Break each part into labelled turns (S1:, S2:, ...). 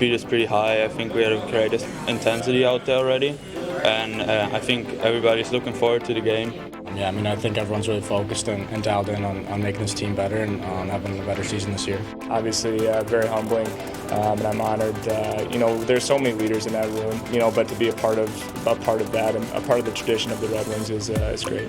S1: speed is pretty high. I think we had a great intensity out there already, and I think everybody's looking forward to the game.
S2: Yeah, I mean, I think everyone's really focused and dialed in on making this team better and on having a better season this year.
S3: Obviously, very humbling, and I'm honored. There's so many leaders in that room, but to be a part of that and a part of the tradition of the Red Wings is great.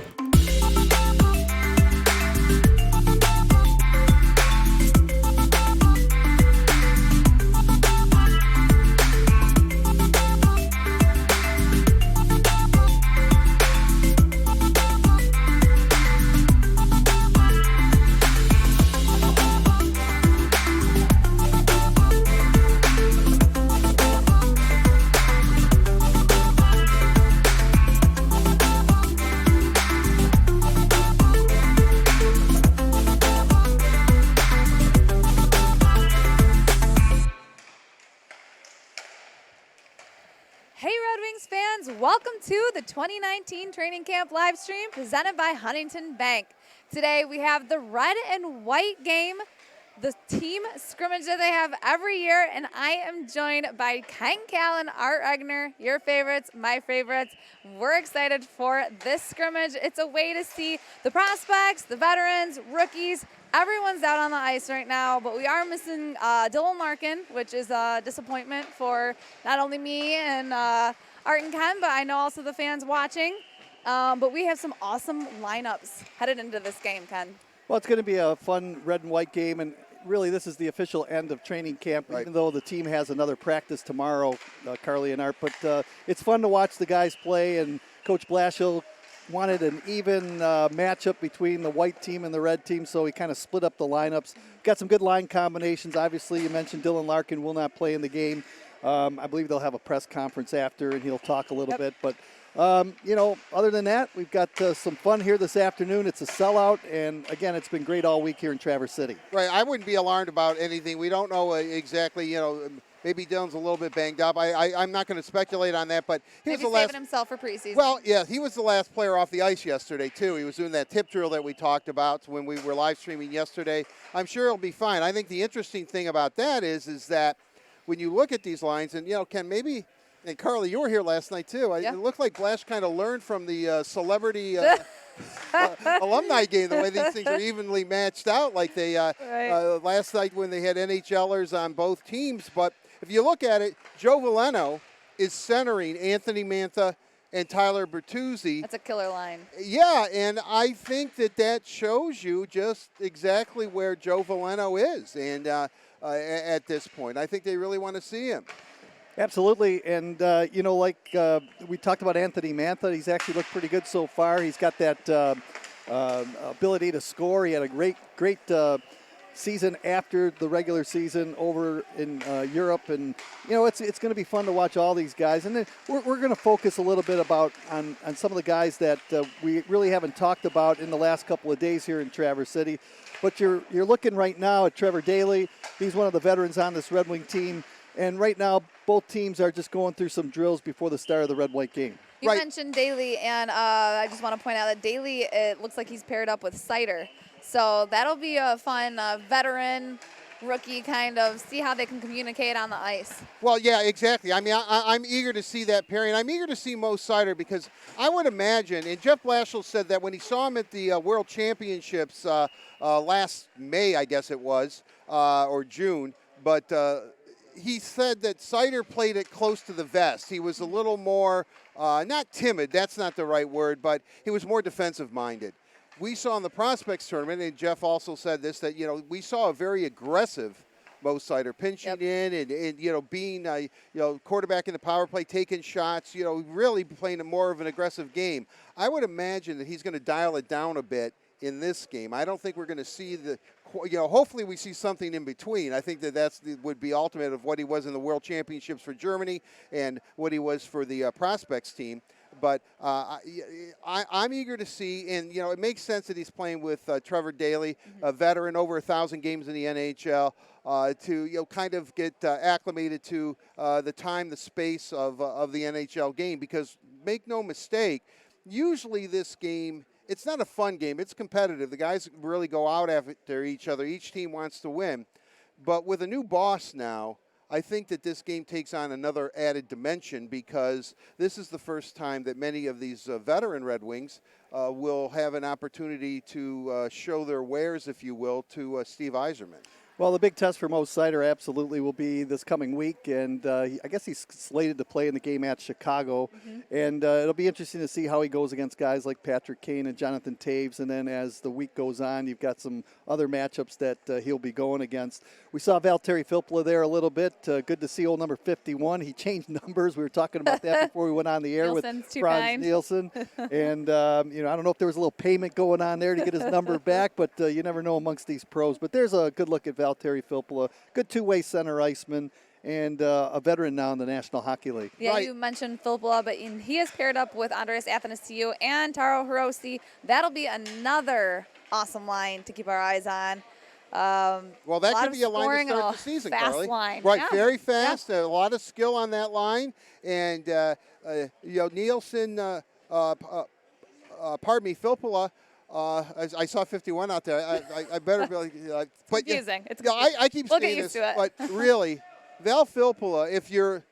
S4: Hey Red Wings fans, welcome to the 2019 training camp live stream presented by Huntington Bank. Today we have the red and white game, the team scrimmage that they have every year, and I am joined by Ken Callan, Art Egner, your favorites, my favorites. We're excited for this scrimmage. It's a way to see the prospects, the veterans, rookies. Everyone's out on the ice right now, but we are missing Dylan Larkin, which is a disappointment for not only me and Art and Ken, but I know also the fans watching. But we have some awesome lineups headed into this game, Ken.
S5: Well, it's going to be a fun red and white game, and really this is the official end of training camp, right, even though the team has another practice tomorrow, Carly and Art. But it's fun to watch the guys play, and Coach Blashill wanted an even matchup between the white team and the red team, so he kind of split up the lineups. Got some good line combinations. Obviously, you mentioned Dylan Larkin will not play in the game. I believe they'll have a press conference after, and he'll talk a little bit. But, other than that, we've got some fun here this afternoon. It's a sellout, and, again, it's been great all week here in Traverse City.
S6: Right. I wouldn't be alarmed about anything. We don't know exactly, maybe Dylan's a little bit banged up. I'm not going to speculate on that, but he was the last.
S4: Saving himself for preseason.
S6: Well, yeah, he was the last player off the ice yesterday, too. He was doing that tip drill that we talked about when we were live streaming yesterday. I'm sure he'll be fine. I think the interesting thing about that is that when you look at these lines, and, Ken, maybe – and Carly, you were here last night, too.
S4: Yeah.
S6: It looked like Blash kind of learned from the celebrity alumni game, the way these things are evenly matched out like they last night when they had NHLers on both teams. But if you look at it, Joe Veleno is centering Anthony Mantha and Tyler Bertuzzi.
S4: That's a killer line.
S6: Yeah, and I think that shows you just exactly where Joe Veleno is and at this point. I think they really want to see him.
S5: Absolutely, and we talked about Anthony Mantha. He's actually looked pretty good so far. He's got that ability to score. He had a great season after the regular season over in Europe, and it's going to be fun to watch all these guys. And then we're going to focus a little bit on some of the guys that we really haven't talked about in the last couple of days here in Traverse City. But you're looking right now at Trevor Daley. He's one of the veterans on this Red Wing team. And right now, both teams are just going through some drills before the start of the red-white game.
S4: You mentioned Daley, and I just want to point out that Daley, it looks like he's paired up with Sider. So that'll be a fun veteran, rookie kind of, see how they can communicate on the ice.
S6: Well, yeah, exactly. I mean, I'm eager to see that pairing. I'm eager to see Mo Sider because I would imagine, and Jeff Blashill said that when he saw him at the World Championships last May, I guess it was, or June, but he said that Sider played it close to the vest. He was a little more, not timid, that's not the right word, but he was more defensive-minded. We saw in the prospects tournament, and Jeff also said this, that, we saw a very aggressive Mo Sider pinching in and being, quarterback in the power play, taking shots, really playing a more of an aggressive game. I would imagine that he's going to dial it down a bit in this game. I don't think we're going to see hopefully we see something in between. I think that would be ultimate of what he was in the World Championships for Germany and what he was for the prospects team. But I'm eager to see, and it makes sense that he's playing with Trevor Daley, a veteran, over 1,000 games in the NHL, to kind of get acclimated to the time, the space of the NHL game. Because make no mistake, usually this game, it's not a fun game. It's competitive. The guys really go out after each other. Each team wants to win. But with a new boss now, I think that this game takes on another added dimension because this is the first time that many of these veteran Red Wings will have an opportunity to show their wares, if you will, to Steve Yzerman.
S5: Well, the big test for Mo Sider absolutely will be this coming week, and I guess he's slated to play in the game at Chicago, and it'll be interesting to see how he goes against guys like Patrick Kane and Jonathan Taves, and then as the week goes on, you've got some other matchups that he'll be going against. We saw Valtteri Filppula there a little bit. Good to see old number 51. He changed numbers. We were talking about that before we went on the air with Franz Nielsen, and I don't know if there was a little payment going on there to get his number back, but you never know amongst these pros. But there's a good look at Valtteri Filppula, good two-way center iceman, and a veteran now in the National Hockey League.
S4: Yeah, you mentioned Filppula, but he is paired up with Andres Athanasiou and Taro Hirose. That'll be another awesome line to keep our eyes on.
S6: Well, that could be a line to start the season,
S4: fast
S6: Carly.
S4: Line.
S6: Right,
S4: yeah.
S6: very fast, a lot of skill on that line, and Nielsen, Filppula. I saw 51 out there. I better be like,
S4: it's confusing. It's
S6: confusing. I keep saying this, but really, Val Filppula, if your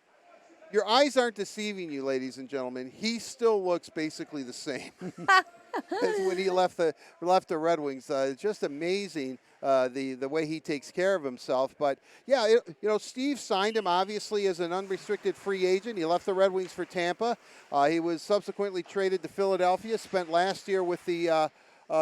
S6: eyes aren't deceiving you, ladies and gentlemen, he still looks basically the same as when he left the Red Wings. Just amazing the way he takes care of himself. But yeah, Steve signed him obviously as an unrestricted free agent. He left the Red Wings for Tampa. He was subsequently traded to Philadelphia. Spent last year with the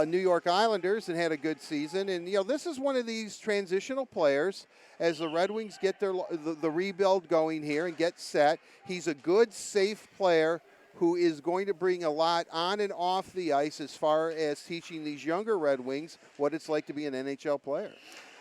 S6: New York Islanders and had a good season. And this is one of these transitional players as the Red Wings get the rebuild going here and get set. He's a good, safe player who is going to bring a lot on and off the ice as far as teaching these younger Red Wings what it's like to be an NHL player.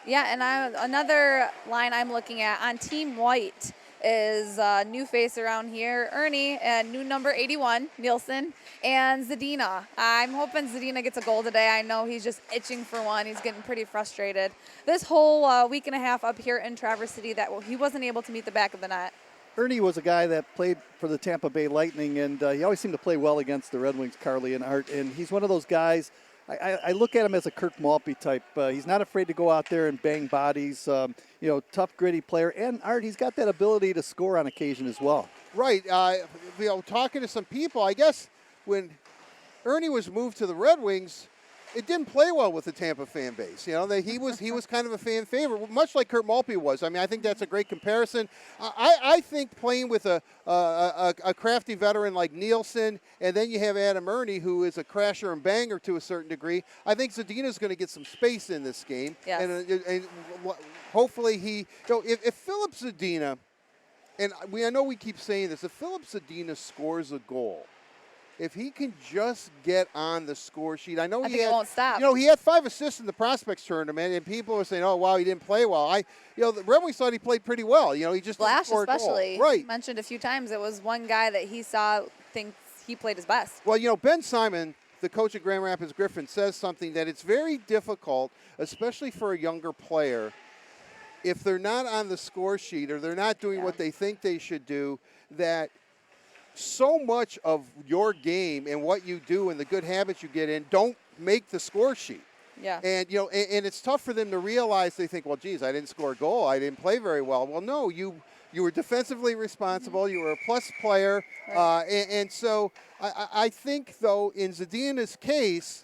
S4: Yeah, and another line I'm looking at on Team White is a new face around here, Ernie, and new number 81, Nielsen, and Zadina. I'm hoping Zadina gets a goal today. I know he's just itching for one. He's getting pretty frustrated. This whole week and a half up here in Traverse City that he wasn't able to meet the back of the net.
S5: Ernie was a guy that played for the Tampa Bay Lightning, and he always seemed to play well against the Red Wings, Carly and Art, and he's one of those guys. I look at him as a Kirk Maltby type. He's not afraid to go out there and bang bodies, tough, gritty player. And, Art, he's got that ability to score on occasion as well.
S6: Right. Talking to some people, I guess when Ernie was moved to the Red Wings, it didn't play well with the Tampa fan base. He was kind of a fan favorite, much like Kurt Maltby was. I mean, I think that's a great comparison. I think playing with a crafty veteran like Nielsen, and then you have Adam Ernie, who is a crasher and banger to a certain degree. I think Zadina's going to get some space in this game,
S4: yes.
S6: and hopefully if Philip Zadina, and I know we keep saying this, if Philip Zadina scores a goal. If he can just get on the score sheet, I think
S4: it won't stop.
S6: He had 5 assists in the prospects tournament, and people were saying, "Oh, wow, he didn't play well." The Red Wings thought he played pretty well. He just
S4: Flash,
S6: didn't score
S4: especially.
S6: a goal. Right.
S4: He mentioned a few times it was one guy that he saw thinks he played his best.
S6: Well, Ben Simon, the coach at Grand Rapids Griffin, says something that it's very difficult, especially for a younger player, if they're not on the score sheet or they're not doing what they think they should do, that so much of your game and what you do and the good habits you get in don't make the score sheet.
S4: Yeah.
S6: And and it's tough for them to realize. They think, well, geez, I didn't score a goal. I didn't play very well. Well, no, you were defensively responsible. Mm-hmm. You were a plus player. Right. And so I think, though, in Zadina's case,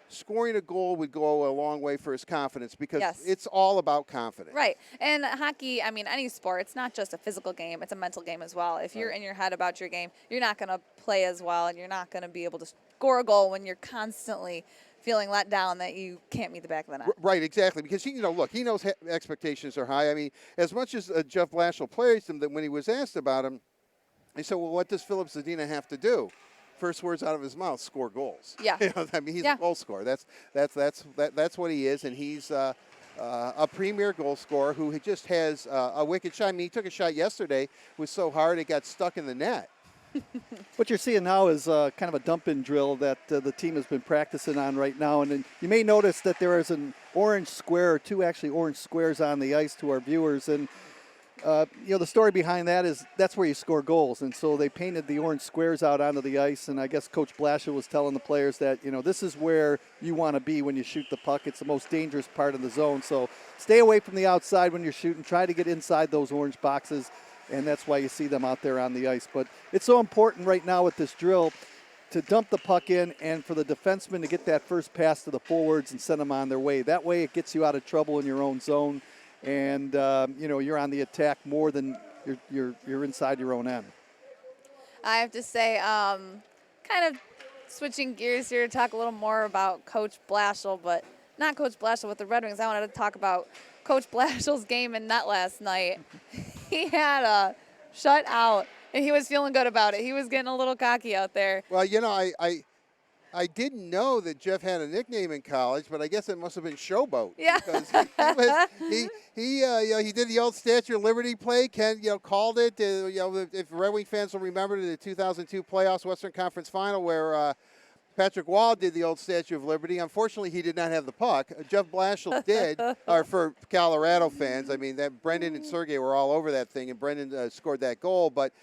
S6: scoring a goal would go a long way for his confidence because it's all about confidence.
S4: Right. And hockey, I mean, any sport, it's not just a physical game. It's a mental game as well. If you're in your head about your game, you're not going to play as well, and you're not going to be able to score a goal when you're constantly feeling let down that you can't meet the back of the net.
S6: Right, exactly. Because, he knows expectations are high. I mean, as much as Jeff Blashill praised him, that when he was asked about him, he said, well, what does Philip Zadina have to do? First words out of his mouth: score goals.
S4: Yeah.
S6: He's a goal scorer. That's what he is, and he's a premier goal scorer who just has a wicked shot. I mean, he took a shot yesterday. It was so hard it got stuck in the net.
S5: What you're seeing now is kind of a dump-in drill that the team has been practicing on right now, and then you may notice that there is an orange square or two actually orange squares on the ice to our viewers, and The story behind that is that's where you score goals. And so they painted the orange squares out onto the ice. And I guess Coach Blashill was telling the players that, this is where you want to be when you shoot the puck. It's the most dangerous part of the zone. So stay away from the outside when you're shooting. Try to get inside those orange boxes. And that's why you see them out there on the ice. But it's so important right now with this drill to dump the puck in and for the defenseman to get that first pass to the forwards and send them on their way. That way it gets you out of trouble in your own zone. And, you're on the attack more than you're inside your own end.
S4: I have to say, kind of switching gears here to talk a little more about Coach Blashill, but not Coach Blashill with the Red Wings. I wanted to talk about Coach Blashill's game in net last night. He had a shutout, and he was feeling good about it. He was getting a little cocky out there.
S6: Well, I didn't know that Jeff had a nickname in college, but I guess it must have been Showboat.
S4: Yeah.
S6: Because he did the old Statue of Liberty play. Ken, called it. If Red Wing fans will remember the 2002 playoffs Western Conference Final where Patrick Wall did the old Statue of Liberty. Unfortunately, he did not have the puck. Jeff Blashill did. Or for Colorado fans, I mean, that Brendan and Sergey were all over that thing, and Brendan scored that goal. But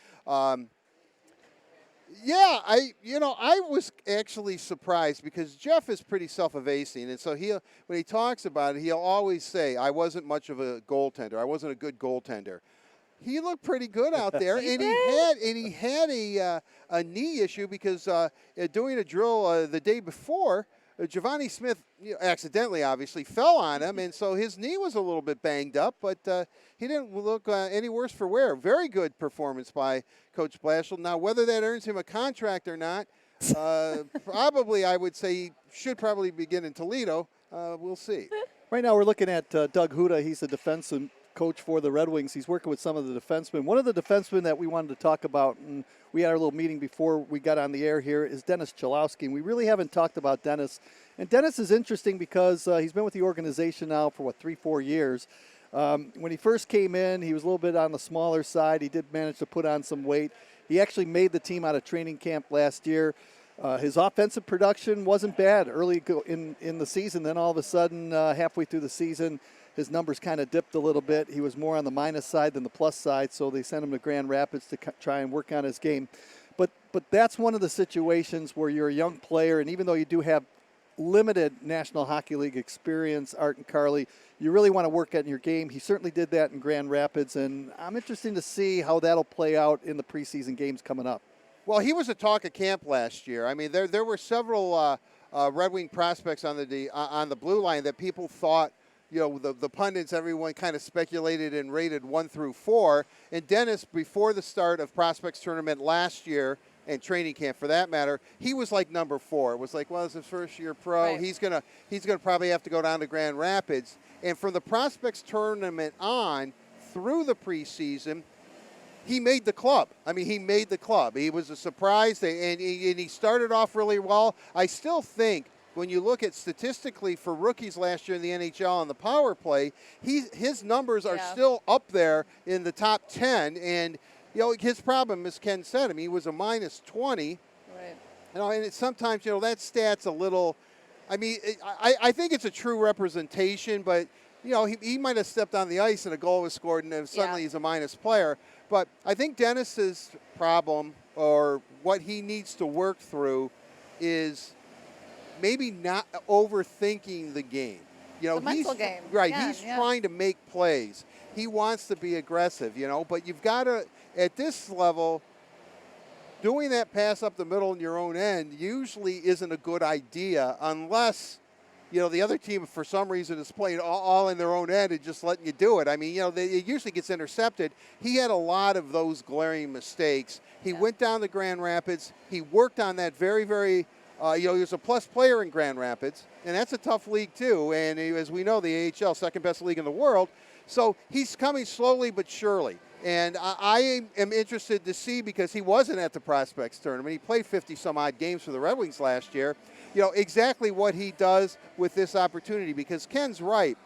S6: yeah, I was actually surprised because Jeff is pretty self-effacing, and so when he talks about it, he'll always say, "I wasn't much of a goaltender. I wasn't a good goaltender." He looked pretty good out there, and he had a knee issue because doing a drill the day before, Giovanni Smith accidentally, obviously, fell on him, and so his knee was a little bit banged up, but he didn't look any worse for wear. Very good performance by Coach Blashill. Now, whether that earns him a contract or not, probably I would say he should probably begin in Toledo. We'll see.
S5: Right now we're looking at Doug Huda. He's the defensive coach for the Red Wings. He's working with some of the defensemen. One of the defensemen that we wanted to talk about, and we had our little meeting before we got on the air here, is Dennis Chalowski. And we really haven't talked about Dennis. And Dennis is interesting because he's been with the organization now for, 3-4 years. When he first came in, he was a little bit on the smaller side. He did manage to put on some weight. He actually made the team out of training camp last year. His offensive production wasn't bad early in the season. Then all of a sudden, halfway through the season, his numbers kind of dipped a little bit. He was more on the minus side than the plus side, so they sent him to Grand Rapids to try and work on his game. But that's one of the situations where you're a young player, and even though you do have limited National Hockey League experience, Art and Carly, you really want to work at your game. He certainly did that in Grand Rapids, and I'm interested to see how that'll play out in the preseason games coming up.
S6: Well, he was a talk of camp last year. I mean, there were several Red Wing prospects on the blue line that people thought, the pundits, everyone kind of speculated and rated 1 through 4. And Dennis, before the start of prospects tournament last year, and training camp for that matter, he was like number 4. It was like, well, it's his first year pro. Right. He's gonna probably have to go down to Grand Rapids. And from the prospects tournament on through the preseason, he made the club. I mean, he made the club. He was a surprise, and he started off really well. I still think when you look at statistically for rookies last year in the NHL on the power play, his numbers are still up there in the top 10. And his problem, as Ken said, I mean, he was a minus 20. Right. And sometimes that stat's a little. I mean, I think it's a true representation, but he might have stepped on the ice and a goal was scored, and then suddenly he's a minus player. But I think Dennis's problem, or what he needs to work through, is maybe not overthinking the game.
S4: The mental game.
S6: Right, he's trying to make plays. He wants to be aggressive, but you've got to, at this level, doing that pass up the middle in your own end usually isn't a good idea unless, the other team, for some reason, is playing all in their own end and just letting you do it. I mean, it usually gets intercepted. He had a lot of those glaring mistakes. He went down to Grand Rapids. He worked on that very, very he was a plus player in Grand Rapids, and that's a tough league too. And as we know, the AHL, second best league in the world. So he's coming slowly but surely. And I am interested to see, because he wasn't at the prospects tournament. He played 50-some-odd games for the Red Wings last year. Exactly what he does with this opportunity, because Ken's right.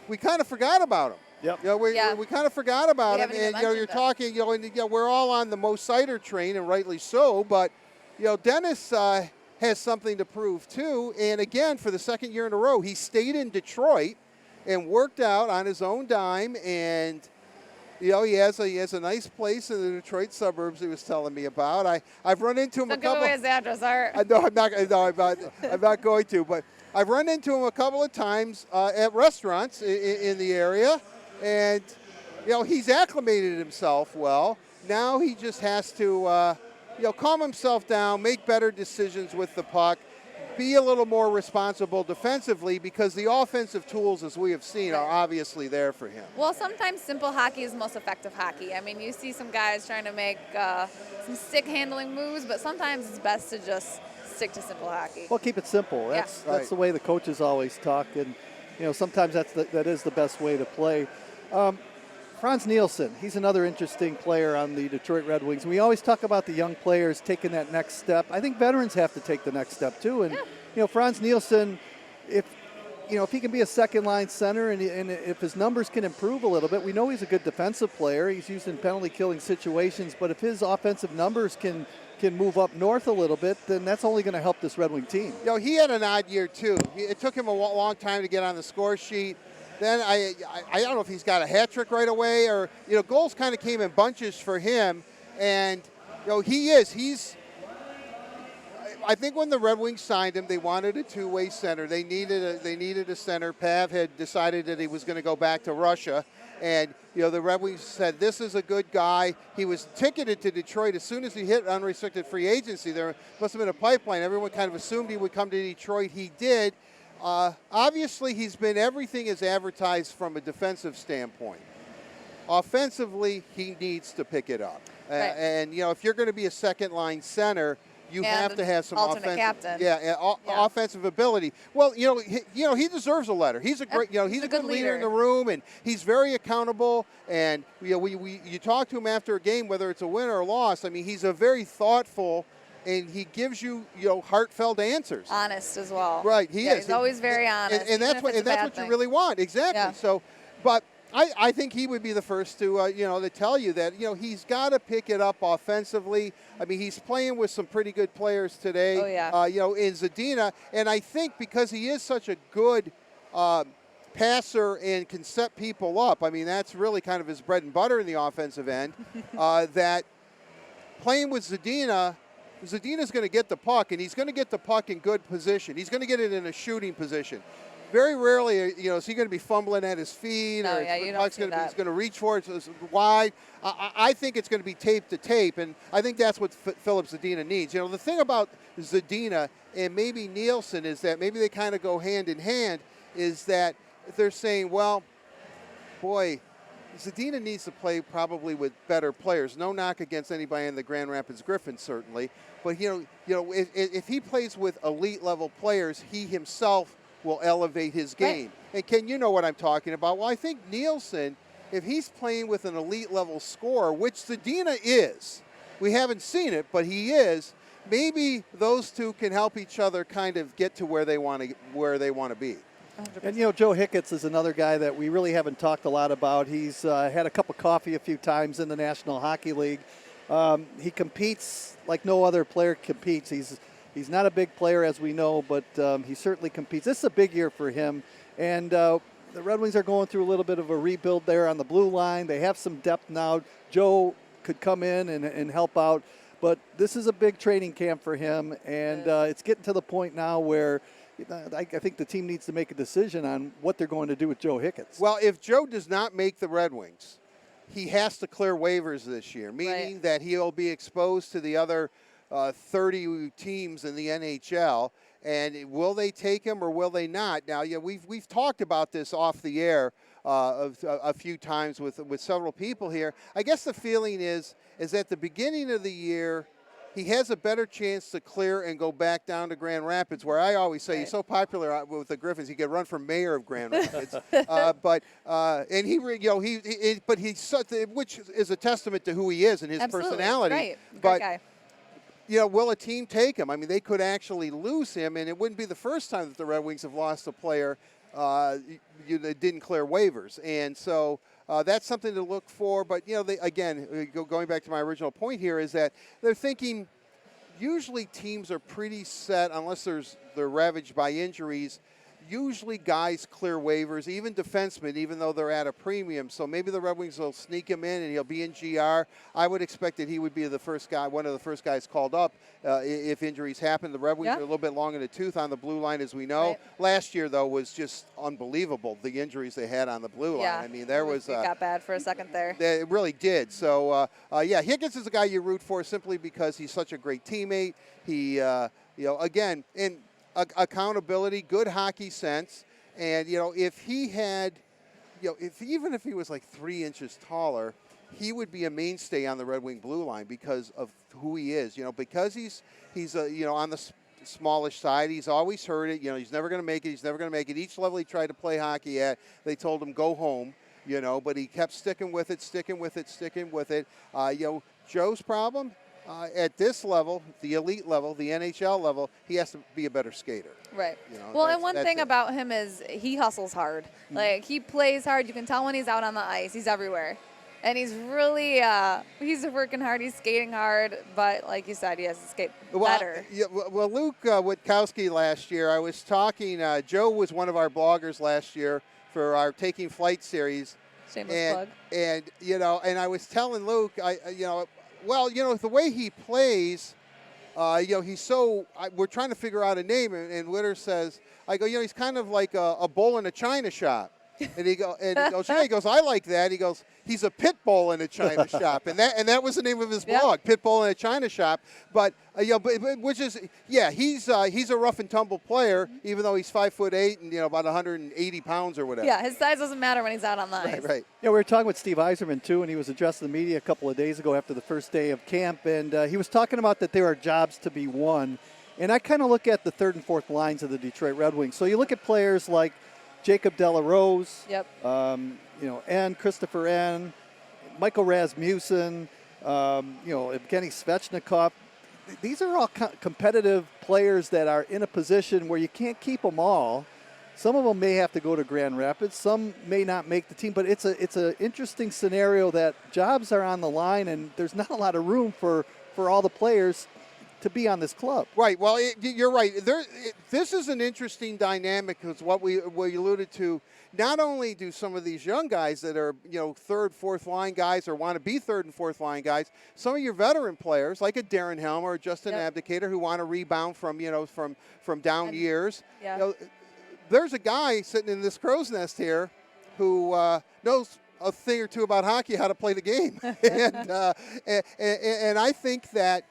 S6: We kind of forgot about him.
S5: Yep.
S6: We kind of forgot about him. And, you're talking, and we're all on the Mo Sider train, and rightly so. But, Dennis has something to prove, too. And, again, for the second year in a row, he stayed in Detroit and worked out on his own dime. And You know, he has a nice place in the Detroit suburbs. He was telling me about. I've run into him
S4: Don't
S6: a couple.
S4: give away his address, Art.
S6: No, I'm not. No, I'm not going to. But I've run into him a couple of times at restaurants in the area, and you know, he's acclimated himself well. Now he just has to, calm himself down, make better decisions with the puck, be a little more responsible defensively, because the offensive tools, as we have seen, are obviously there for him.
S4: Well, sometimes simple hockey is most effective hockey. I mean, you see some guys trying to make some stick-handling moves, but sometimes it's best to just stick to simple hockey.
S5: Well, keep it simple. That's the way the coaches always talk, and sometimes that is the best way to play. Franz Nielsen, he's another interesting player on the Detroit Red Wings. We always talk about the young players taking that next step. I think veterans have to take the next step too. And Franz Nielsen, if he can be a second-line center and if his numbers can improve a little bit, we know he's a good defensive player. He's used in penalty-killing situations, but if his offensive numbers can move up north a little bit, then that's only going to help this Red Wing team.
S6: He had an odd year too. It took him a long time to get on the score sheet. Then I don't know if he's got a hat trick right away, or goals kind of came in bunches for him, and he's. I think when the Red Wings signed him, they wanted a two-way center. They needed a center. Pav had decided that he was going to go back to Russia, and the Red Wings said, this is a good guy. He was ticketed to Detroit as soon as he hit unrestricted free agency. There must have been a pipeline. Everyone kind of assumed he would come to Detroit. He did. Obviously, he's been everything as advertised from a defensive standpoint. Offensively, he needs to pick it up.
S4: Right.
S6: And if you're going to be a second-line center, you have to have some offensive ability. Well, he deserves a letter. He's a great, he's a good leader in the room, and he's very accountable. And you talk to him after a game, whether it's a win or a loss. I mean, he's a very thoughtful. And he gives you, heartfelt answers.
S4: Honest as well.
S6: Right, he is.
S4: He's always very honest.
S6: And that's what you really want, exactly. Yeah. So, but I think he would be the first to tell you that he's got to pick it up offensively. I mean, he's playing with some pretty good players today.
S4: Oh yeah.
S6: In Zadina, and I think because he is such a good passer and can set people up. I mean, that's really kind of his bread and butter in the offensive end. That playing with Zadina's going to get the puck, and he's going to get the puck in good position. He's going to get it in a shooting position. Very rarely, is he going to be fumbling at his feet, or the puck's he's going to reach for it so it's wide. I think it's going to be tape to tape, and I think that's what Philip Zadina needs. The thing about Zadina and maybe Nielsen is that maybe they kind of go hand in hand, is that they're saying, well, boy, Zadina needs to play probably with better players. No knock against anybody in the Grand Rapids Griffins, certainly. But, if he plays with elite-level players, he himself will elevate his game. Right. And Ken, you know what I'm talking about. Well, I think Nielsen, if he's playing with an elite-level scorer, which Zadina is, we haven't seen it, but he is, maybe those two can help each other kind of get to where they want to be.
S4: 100%.
S5: And Joe Hicketts is another guy that we really haven't talked a lot about. He's had a cup of coffee a few times in the National Hockey League. He competes like no other player competes. He's not a big player, as we know, but he certainly competes. This is a big year for him, and the Red Wings are going through a little bit of a rebuild there on the blue line. They have some depth now. Joe could come in and help out, but this is a big training camp for him, and it's getting to the point now where I think the team needs to make a decision on what they're going to do with Joe Hicketts.
S6: Well, if Joe does not make the Red Wings, he has to clear waivers this year, meaning that he'll be exposed to the other 30 teams in the NHL. And will they take him or will they not? Now, we've talked about this off the air a few times with several people here. I guess the feeling is at the beginning of the year, he has a better chance to clear and go back down to Grand Rapids, where I always say he's so popular with the Griffins, he could run for mayor of Grand Rapids. But he's such, which is a testament to who he is and his personality.
S4: Right.
S6: But
S4: guy.
S6: Will a team take him? I mean, they could actually lose him, and it wouldn't be the first time that the Red Wings have lost a player that didn't clear waivers, and so. That's something to look for, but going back to my original point here is that they're thinking usually teams are pretty set unless they're ravaged by injuries. usually guys clear waivers, even defensemen, even though they're at a premium. So maybe the Red Wings will sneak him in and he'll be in GR. I would expect that he would be the first guy, one of the first guys called up if injuries happen. The Red Wings are a little bit long in the tooth on the blue line, as we know.
S4: Right.
S6: Last year, though, was just unbelievable, the injuries they had on the blue line. I mean, there was...
S4: it got bad for a second there.
S6: It really did. So, yeah, Higgins is a guy you root for simply because he's such a great teammate. He, again, in accountability, good hockey sense. And, if he had, even if he was like 3 inches taller, he would be a mainstay on the Red Wing blue line because of who he is. Because he's on the smallish side. He's always heard it. He's never going to make it. He's never going to make it. Each level he tried to play hockey at, they told him, go home. But he kept sticking with it. Joe's problem at this level, the elite level, the NHL level, he has to be a better skater.
S4: Right. Well, and one thing about him is he hustles hard. Like, he plays hard. You can tell when he's out on the ice. He's everywhere. And he's really, he's working hard. He's skating hard. But like you said, he has to skate better.
S6: Well, Luke Witkowski last year, I was talking, Joe was one of our bloggers last year for our Taking Flight series.
S4: Shameless plug.
S6: And, and I was telling Luke, the way he plays, he's so, we're trying to figure out a name, and Witter says, he's kind of like a bull in a china shop. And he goes, yeah, he goes, I like that. He goes, he's a pit bull in a china shop, and that was the name of his blog, Pit Bull in a China Shop. But which is, he's a rough and tumble player, even though he's 5'8" and about 180 pounds or whatever.
S4: Yeah, his size doesn't matter when he's out on the ice.
S6: Right.
S5: We were talking with Steve Yzerman too, and he was addressing the media a couple of days ago after the first day of camp, and he was talking about that there are jobs to be won. And I kind of look at the third and fourth lines of the Detroit Red Wings. So you look at players like Jacob Delarose, N. Christopher N., Michael Rasmussen, Evgeny Svechnikov. These are all competitive players that are in a position where you can't keep them all. Some of them may have to go to Grand Rapids. Some may not make the team. But it's an interesting scenario that jobs are on the line, and there's not a lot of room for all the players to be on this club. Right. Well, you're right. This is an interesting dynamic because what we alluded to. Not only do some of these young guys that are third, fourth line guys or want to be third and fourth line guys, some of your veteran players like a Darren Helmer or Justin Abdicator who want to rebound from from down years. Yeah. There's a guy sitting in this crow's nest here who knows a thing or two about hockey, how to play the game, and I think that.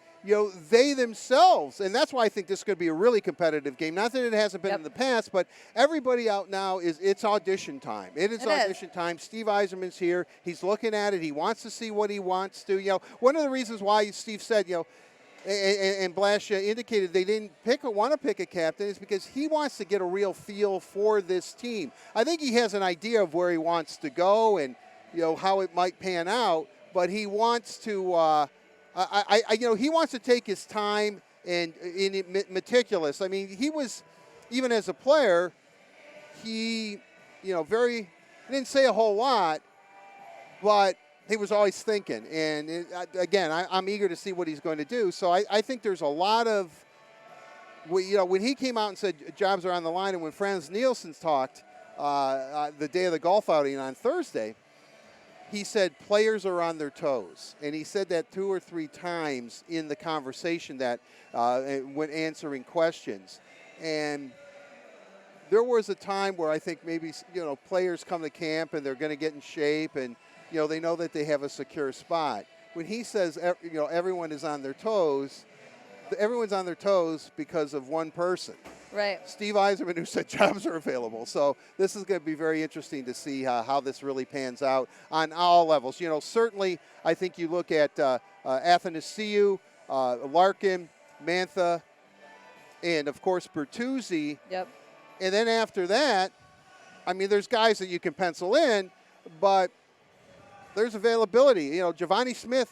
S5: They themselves, and that's why I think this could be a really competitive game. Not that it hasn't been in the past, but everybody out now it's audition time. It is audition time. Steve Yzerman's here. He's looking at it. He wants to see what he wants to. One of the reasons why Steve said, and Blash indicated they didn't want to pick a captain is because he wants to get a real feel for this team. I think he has an idea of where he wants to go and how it might pan out, but he wants to. He wants to take his time and meticulous. I mean, he was, even as a player, he didn't say a whole lot, but he was always thinking. And I'm eager to see what he's going to do. So I think there's a lot of, when he came out and said jobs are on the line, and when Franz Nielsen talked the day of the golf outing on Thursday, he said players are on their toes, and he said that 2 or 3 times in the conversation that when answering questions. And there was a time where I think maybe players come to camp and they're going to get in shape, and they know that they have a secure spot. When he says everyone is on their toes, everyone's on their toes because of one person.
S4: Right.
S6: Steve Yzerman, who said jobs are available. So this is going to be very interesting to see how this really pans out on all levels. Certainly I think you look at Athanasiou, Larkin, Mantha, and, of course, Bertuzzi.
S4: Yep.
S6: And then after that, I mean, there's guys that you can pencil in, but there's availability. Giovanni Smith,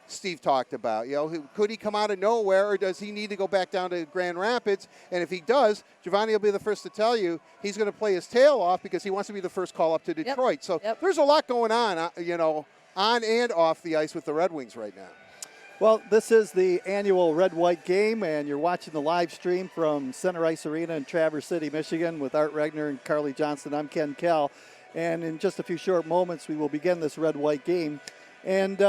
S6: Steve talked about. Could he come out of nowhere, or does he need to go back down to Grand Rapids? And if he does, Giovanni will be the first to tell you he's going to play his tail off because he wants to be the first call up to Detroit. So there's a lot going on, on and off the ice with the Red Wings right now.
S5: Well, this is the annual Red White game, and you're watching the live stream from Center Ice Arena in Traverse City, Michigan, with Art Regner and Carly Johnston. I'm Ken Kell, and in just a few short moments, we will begin this Red White game. And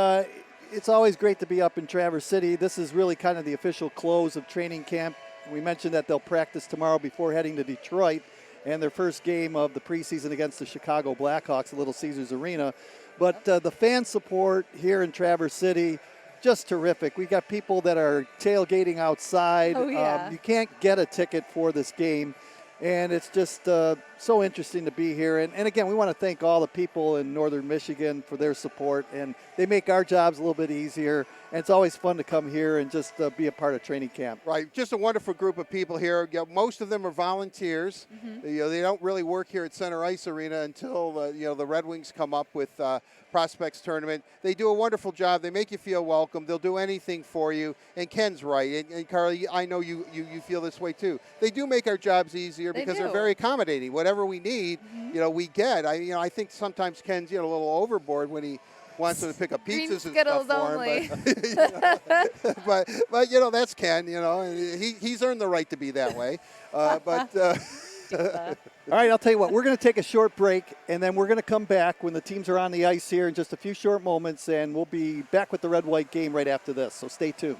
S5: it's always great to be up in Traverse City. This is really kind of the official close of training camp. We mentioned that they'll practice tomorrow before heading to Detroit, and their first game of the preseason against the Chicago Blackhawks at Little Caesars Arena. But the fan support here in Traverse City, just terrific. We got people that are tailgating outside.
S4: Oh, yeah.
S5: You can't get a ticket for this game, and it's just so interesting to be here. And again, we want to thank all the people in northern Michigan for their support, and they make our jobs a little bit easier. And it's always fun to come here and just be a part of training camp.
S6: Right, just a wonderful group of people here. Most of them are volunteers. They don't really work here at Center Ice Arena until the Red Wings come up with Prospects Tournament. They do a wonderful job. They make you feel welcome. They'll do anything for you. And Ken's right. And Carly, I know you feel this way too. They do make our jobs easier because they're very accommodating. Whatever we need, we get. I think sometimes Ken's a little overboard when he wants them to pick up pizzas and stuff for him, but that's Ken. And he's earned the right to be that way.
S5: All right, I'll tell you what. We're going to take a short break, and then we're going to come back when the teams are on the ice here in just a few short moments, and we'll be back with the Red White game right after this. So stay tuned.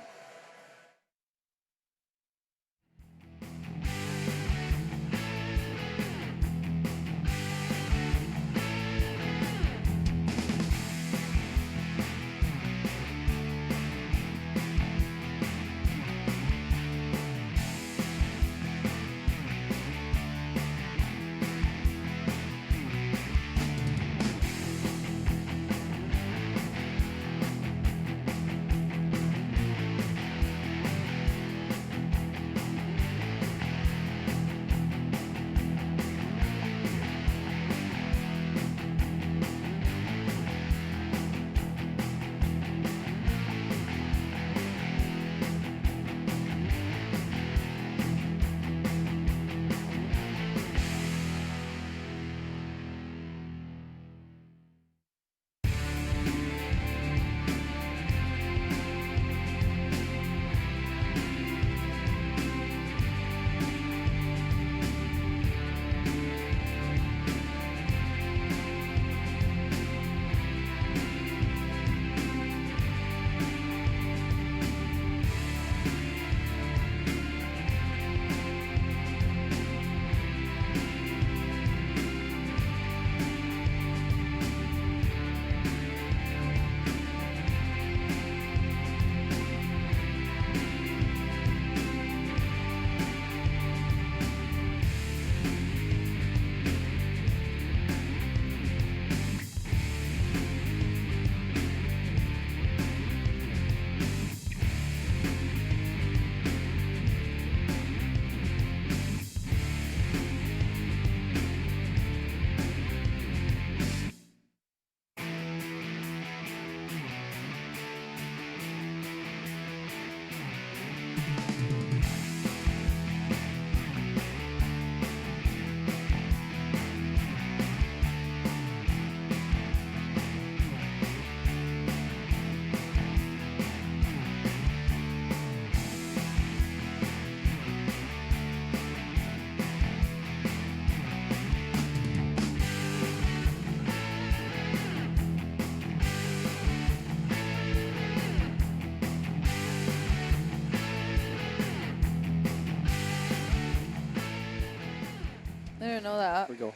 S4: I didn't know that.
S5: Here we go.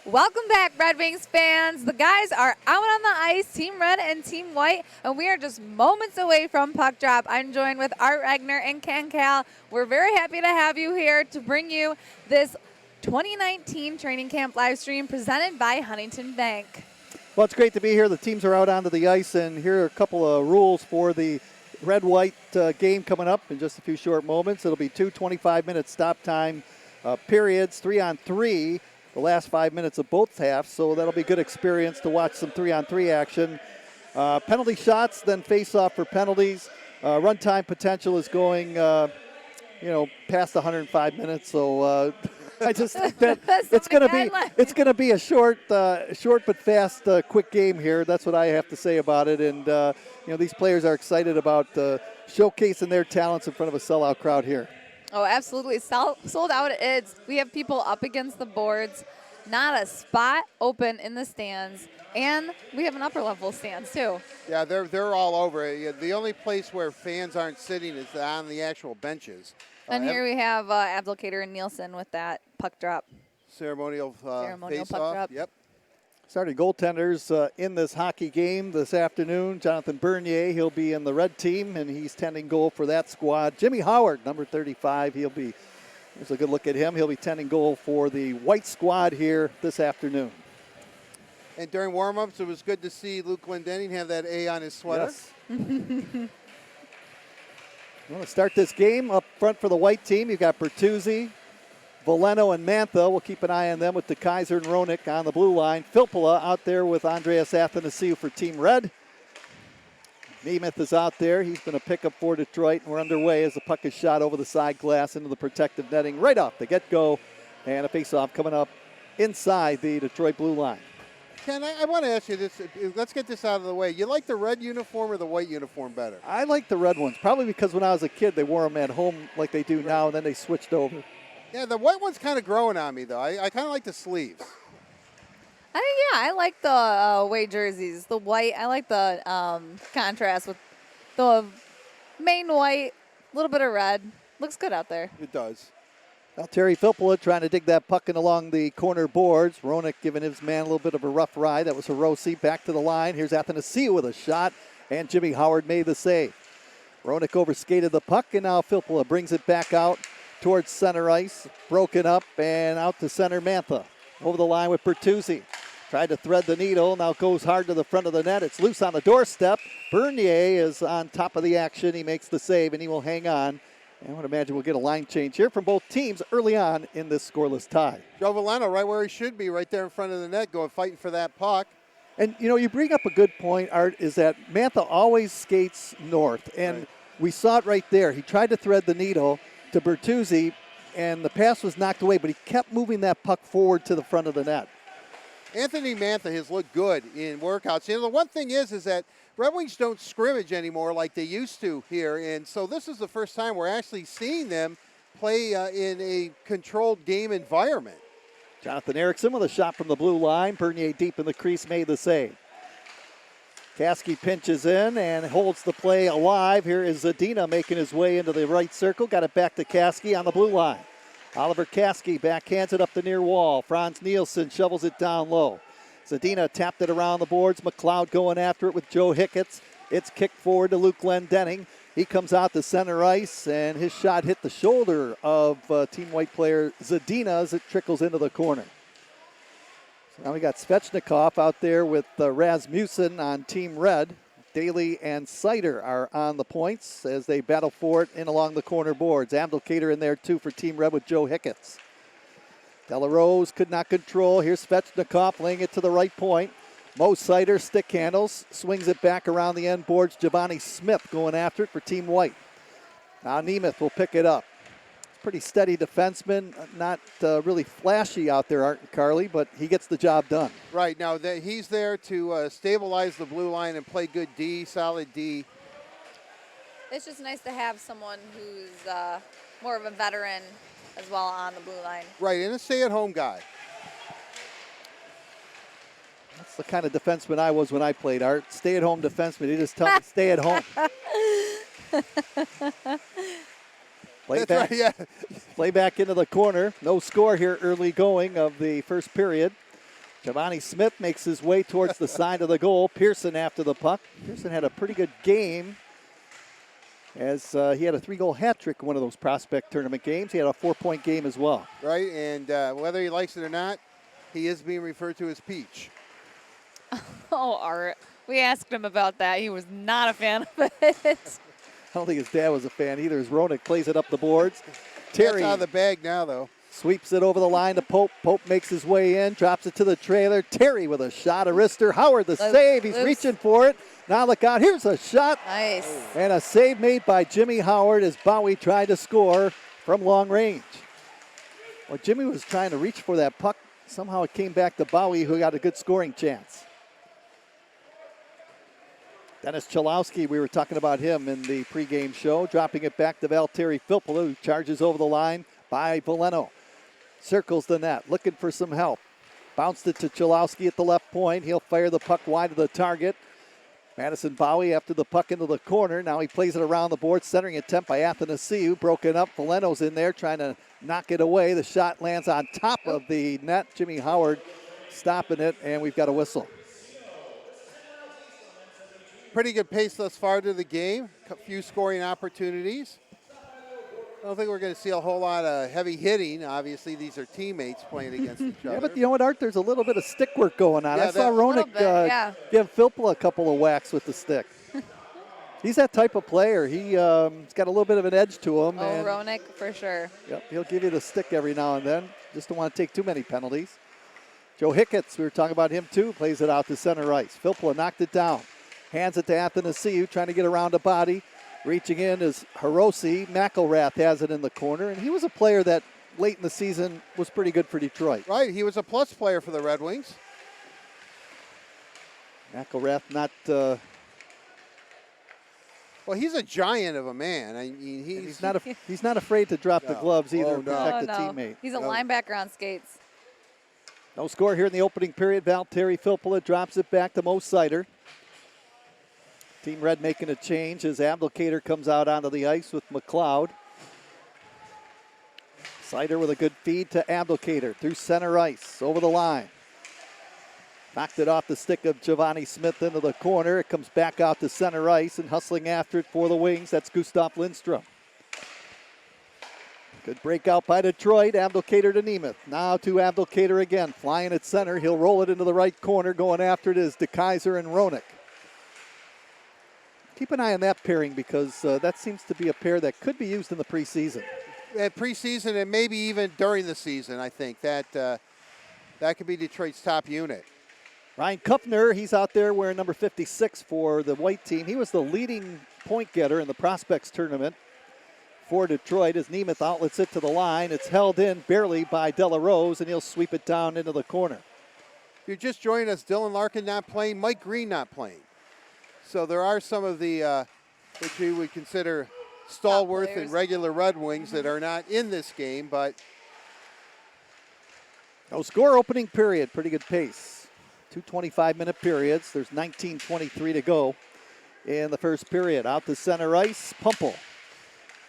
S4: Welcome back, Red Wings fans. The guys are out on the ice, Team Red and Team White, and we are just moments away from puck drop. I'm joined with Art Regner and Ken Cal. We're very happy to have you here to bring you this 2019 training camp live stream presented by Huntington Bank.
S5: Well, it's great to be here. The teams are out onto the ice, and here are a couple of rules for the Red-White game coming up in just a few short moments. It'll be 2 25-minute stop time periods, 3-on-3, the last 5 minutes of both halves, so that'll be a good experience to watch some 3-on-3 action. Penalty shots, then face-off for penalties. Runtime potential is going, past 105 minutes, so I just think that
S4: That's
S5: it's
S4: the
S5: going to be
S4: guideline.
S5: a short but fast, quick game here. That's what I have to say about it. And these players are excited about showcasing their talents in front of a sellout crowd here.
S4: Oh, absolutely. Sold out it is. We have people up against the boards, not a spot open in the stands, and we have an upper level stands too.
S6: Yeah, they're all over it. Yeah, the only place where fans aren't sitting is on the actual benches.
S4: And here we have Abdelkader and Nielsen with that puck drop.
S6: Ceremonial
S4: Ceremonial puck
S6: face-off.
S4: drop.
S6: Yep.
S5: Starting goaltenders in this hockey game this afternoon. Jonathan Bernier, he'll be in the red team, and he's tending goal for that squad. Jimmy Howard, number 35, here's a good look at him. He'll be tending goal for the white squad here this afternoon.
S6: And during warm-ups, it was good to see Luke Glendenning have that A on his sweater.
S5: Yes. We want to start this game up front for the white team. You've got Bertuzzi, Valeno, and Mantha. We'll keep an eye on them with the Kaiser and Ronick on the blue line. Filppula out there with Andreas Athanasiou for Team Red. Nemeth is out there. He's been a pickup for Detroit, and we're underway as the puck is shot over the side glass into the protective netting right off the get-go. And a face-off coming up inside the Detroit blue line.
S6: Ken, I want to ask you this. Let's get this out of the way. You like the red uniform or the white uniform better?
S5: I like the red ones, probably because when I was a kid, they wore them at home like they do now, and then they switched over.
S6: Yeah, the white one's kind of growing on me, though. I kind of like the sleeves.
S4: I like the away jerseys, the white. I like the contrast with the main white, a little bit of red. Looks good out there.
S6: It does.
S5: Now Terry Filppula trying to dig that puck in along the corner boards. Ronick giving his man a little bit of a rough ride. That was Hirose back to the line. Here's Athanasiou with a shot, and Jimmy Howard made the save. Ronick overskated the puck, and now Filppula brings it back out towards center ice. Broken up, and out to center Mantha. Over the line with Bertuzzi. Tried to thread the needle, now goes hard to the front of the net. It's loose on the doorstep. Bernier is on top of the action. He makes the save, and he will hang on. I would imagine we'll get a line change here from both teams early on in this scoreless tie.
S6: Joe Valeno right where he should be, right there in front of the net, fighting for that puck.
S5: And, you bring up a good point, Art, is that Mantha always skates north. And
S6: right.
S5: We saw it right there. He tried to thread the needle to Bertuzzi, and the pass was knocked away, but he kept moving that puck forward to the front of the net.
S6: Anthony Mantha has looked good in workouts. The one thing is that Red Wings don't scrimmage anymore like they used to here, and so this is the first time we're actually seeing them play in a controlled game environment.
S5: Jonathan Erickson with a shot from the blue line. Bernier deep in the crease made the save. Kasky pinches in and holds the play alive. Here is Zadina making his way into the right circle. Got it back to Kasky on the blue line. Oliver Kasky backhands it up the near wall. Franz Nielsen shovels it down low. Zadina tapped it around the boards. McLeod going after it with Joe Hicketts. It's kicked forward to Luke Glendenning. He comes out to center ice, and his shot hit the shoulder of Team White player Zadina as it trickles into the corner. So now we got Svechnikov out there with Rasmussen on Team Red. Daly and Sider are on the points as they battle for it in along the corner boards. Abdelkader in there too for Team Red with Joe Hicketts. Delarose could not control. Here's Svechnikov laying it to the right point. Mo Sider stick handles, swings it back around the end boards. Giovanni Smith going after it for Team White. Now Nemeth will pick it up. Pretty steady defenseman, not really flashy out there, Art and Carly, but he gets the job done.
S6: Right, now he's there to stabilize the blue line and play good D, solid D.
S4: It's just nice to have someone who's more of a veteran as well on the blue line.
S6: Right, and a stay-at-home guy.
S5: That's the kind of defenseman I was when I played, Art. Stay-at-home defenseman. You just tell me stay at home. Play back,
S6: right, yeah.
S5: Play back into the corner. No score here early going of the first period. Giovanni Smith makes his way towards the side of the goal. Pearson after the puck. Pearson had a pretty good game as he had a 3-goal hat trick in one of those prospect tournament games. He had a 4-point game as well.
S6: Right, and whether he likes it or not, he is being referred to as Peach.
S4: Oh, Art. We asked him about that. He was not a fan of it.
S5: I don't think his dad was a fan either as Ronick plays it up the boards. Terry
S6: That's out of the bag now, though.
S5: sweeps it over the line to Pope. Pope makes his way in, drops it to the trailer. Terry with a shot, a wrister. Howard the save. He's reaching for it. Now look out. Here's a shot.
S4: Nice.
S5: And a save made by Jimmy Howard as Bowie tried to score from long range. Well, Jimmy was trying to reach for that puck. Somehow it came back to Bowie, who got a good scoring chance. Dennis Chalowski, we were talking about him in the pregame show, dropping it back to Valtteri Filppula, who charges over the line by Veleno. Circles the net, looking for some help. Bounced it to Chalowski at the left point. He'll fire the puck wide of the target. Madison Bowie after the puck into the corner. Now he plays it around the board. Centering attempt by Athanasiou. Broken up. Veleno's in there trying to knock it away. The shot lands on top of the net. Jimmy Howard stopping it, and we've got a whistle.
S6: Pretty good pace thus far to the game. A few scoring opportunities. I don't think we're going to see a whole lot of heavy hitting. Obviously, these are teammates playing against each other.
S5: Yeah, but you know what, Art? There's a little bit of stick work going on.
S6: Yeah,
S5: I saw Roenick give Filppula a couple of whacks with the stick. He's that type of player. He's got a little bit of an edge to him.
S4: Oh, Roenick, for sure.
S5: Yep, he'll give you the stick every now and then. Just don't want to take too many penalties. Joe Hicketts, we were talking about him too, plays it out to center ice. Filppula knocked it down. Hands it to Athanasiou, trying to get around a body. Reaching in is Hiroshi. McElrath has it in the corner, and he was a player that late in the season was pretty good for Detroit.
S6: Right, he was a plus player for the Red Wings.
S5: McElrath not...
S6: well, he's a giant of a man. I mean,
S5: he's not afraid to drop the gloves either to protect
S4: no.
S5: a teammate.
S4: He's a linebacker on skates.
S5: No score here in the opening period. Valtteri Filppula drops it back to Mo Seider. Team Red making a change as Abdelkader comes out onto the ice with McLeod. Seider with a good feed to Abdelkader through center ice, over the line. Knocked it off the stick of Giovanni Smith into the corner. It comes back out to center ice, and hustling after it for the Wings, that's Gustav Lindstrom. Good breakout by Detroit. Abdelkader to Nemeth. Now to Abdelkader again, flying at center. He'll roll it into the right corner. Going after it is DeKaiser and Roenick. Keep an eye on that pairing because that seems to be a pair that could be used in the preseason.
S6: At preseason and maybe even during the season, I think that could be Detroit's top unit.
S5: Ryan Kuffner, he's out there wearing number 56 for the white team. He was the leading point getter in the prospects tournament for Detroit as Nemeth outlets it to the line. It's held in barely by De La Rose, and he'll sweep it down into the corner.
S6: If you're just joining us, Dylan Larkin not playing, Mike Green not playing. So there are some of the, which we would consider stalwart and regular Red Wings that are not in this game, but.
S5: No score opening period, pretty good pace. 2 25-minute periods. There's 19:23 to go in the first period. Out to center ice, Pumple.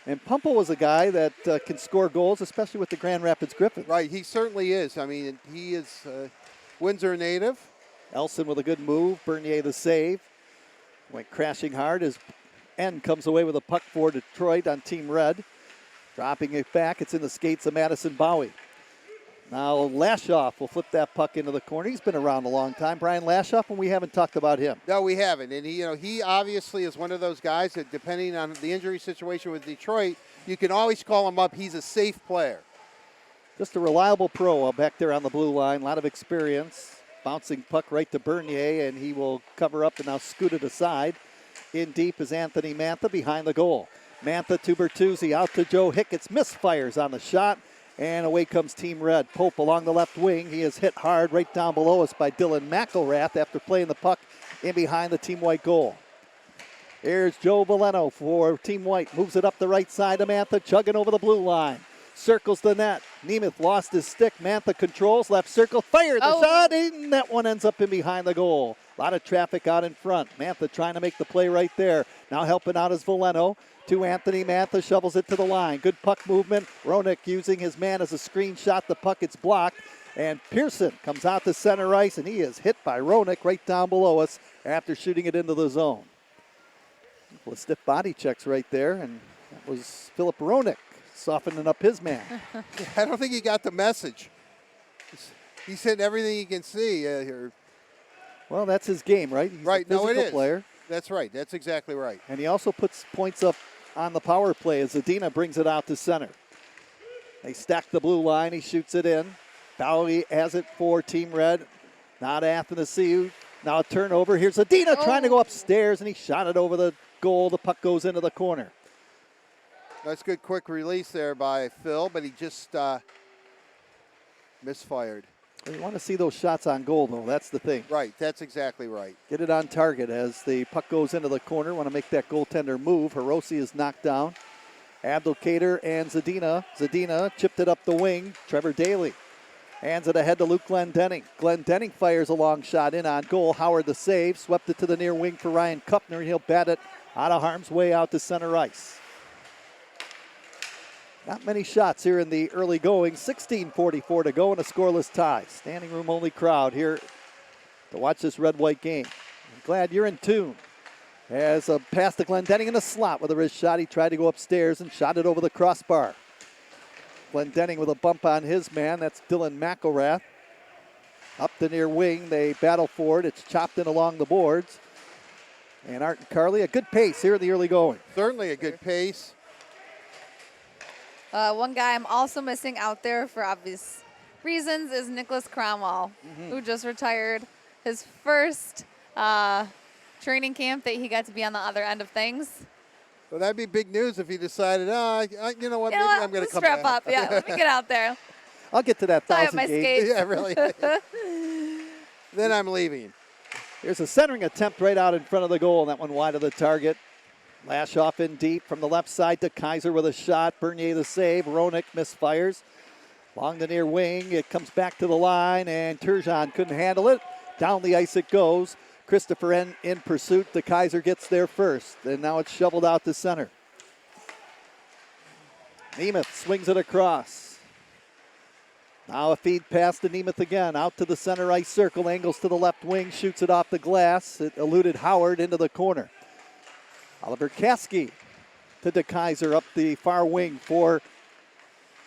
S5: And Pumple was a guy that can score goals, especially with the Grand Rapids Griffins.
S6: Right, he certainly is. I mean, he is Windsor native.
S5: Elson with a good move, Bernier the save. Went crashing hard as N comes away with a puck for Detroit on Team Red. Dropping it back, it's in the skates of Madison Bowie. Now Lashoff will flip that puck into the corner. He's been around a long time. Brian Lashoff, and we haven't talked about him.
S6: No, we haven't. And he obviously is one of those guys that, depending on the injury situation with Detroit, you can always call him up. He's a safe player.
S5: Just a reliable pro back there on the blue line. A lot of experience. Bouncing puck right to Bernier, and he will cover up and now scoot it aside. In deep is Anthony Mantha behind the goal. Mantha to Bertuzzi, out to Joe Hicketts. Misfires on the shot, and away comes Team Red. Pope along the left wing. He is hit hard right down below us by Dylan McElrath after playing the puck in behind the Team White goal. Here's Joe Veleno for Team White. Moves it up the right side to Mantha, chugging over the blue line. Circles the net. Nemeth lost his stick. Mantha controls, left circle, fired the shot, and that one ends up in behind the goal. A lot of traffic out in front. Mantha trying to make the play right there. Now helping out is Veleno to Anthony Mantha, shovels it to the line. Good puck movement. Roenick using his man as a screen shot. The puck gets blocked, and Pearson comes out to center ice, and he is hit by Roenick right down below us after shooting it into the zone. A couple of stiff body checks right there, and that was Philip Roenick softening up his man.
S6: I don't think he got the message. He's hitting everything he can see here.
S5: Well, that's his game, right? He's
S6: right,
S5: a physical
S6: no, it is.
S5: Player.
S6: That's right. That's exactly right.
S5: And he also puts points up on the power play as Zadina brings it out to center. They stack the blue line. He shoots it in. Bowie has it for Team Red. Now to Athanasiou. Now a turnover. Here's Zadina trying to go upstairs, and he shot it over the goal. The puck goes into the corner.
S6: That's good quick release there by Phil, but he just Misfired.
S5: You want to see those shots on goal, though. That's the thing.
S6: Right, that's exactly right.
S5: Get it on target as the puck goes into the corner. Want to make that goaltender move. Hiroshi is knocked down. Abdelkader and Zadina. Zadina chipped it up the wing. Trevor Daly hands it ahead to Luke Glendenning. Glendenning fires a long shot in on goal. Howard the save. Swept it to the near wing for Ryan Kupner, and he'll bat it out of harm's way out to center ice. Not many shots here in the early going. 16:44 to go in a scoreless tie. Standing room only crowd here to watch this red-white game. I'm glad you're in tune. As a pass to Glendenning in the slot with a wrist shot. He tried to go upstairs and shot it over the crossbar. Glendenning with a bump on his man. That's Dylan McElrath. Up the near wing. They battle for it. It's chopped in along the boards. And Art and Carly, a good pace here in the early going.
S6: Certainly a good pace.
S4: One guy I'm also missing out there for obvious reasons is Nicholas Cromwell, who just retired his first training camp that he got to be on the other end of things.
S6: Well, that'd be big news if he decided, you know what, maybe I'm going to come
S4: strap
S6: back.
S4: up. Yeah, let me get out there.
S5: I'll get to that
S4: Tie up
S5: 1,000
S4: my
S5: gauge.
S4: skates.
S6: Yeah, really. Then I'm leaving.
S5: Here's a centering attempt right out in front of the goal, and that one wide of the target. Lash off in deep from the left side to Kaiser with a shot. Bernier the save. Roenick misfires. Along the near wing, it comes back to the line, and Turgeon couldn't handle it. Down the ice it goes. Christopher in pursuit. The Kaiser gets there first, and now it's shoveled out to center. Nemeth swings it across. Now a feed pass to Nemeth again. Out to the center ice circle. Angles to the left wing. Shoots it off the glass. It eluded Howard into the corner. Oliver Kasky to DeKaiser up the far wing for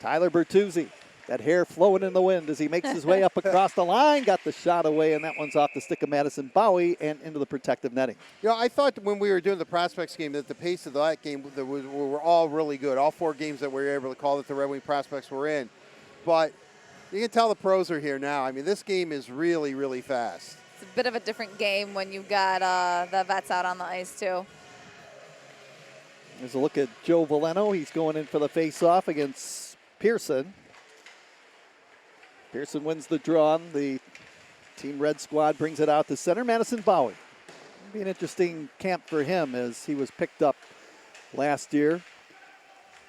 S5: Tyler Bertuzzi. That hair flowing in the wind as he makes his way up across the line. Got the shot away, and that one's off the stick of Madison Bowie and into the protective netting.
S6: You know, I thought when we were doing the Prospects game that the pace of that game were all really good. All 4 games that we were able to call that the Red Wing Prospects were in. But you can tell the pros are here now. I mean, this game is really, really fast.
S4: It's a bit of a different game when you've got the vets out on the ice, too.
S5: There's a look at Joe Valeno. He's going in for the face-off against Pearson. Pearson wins the draw. The Team Red squad brings it out to center. Madison Bowie. It'll be an interesting camp for him as he was picked up last year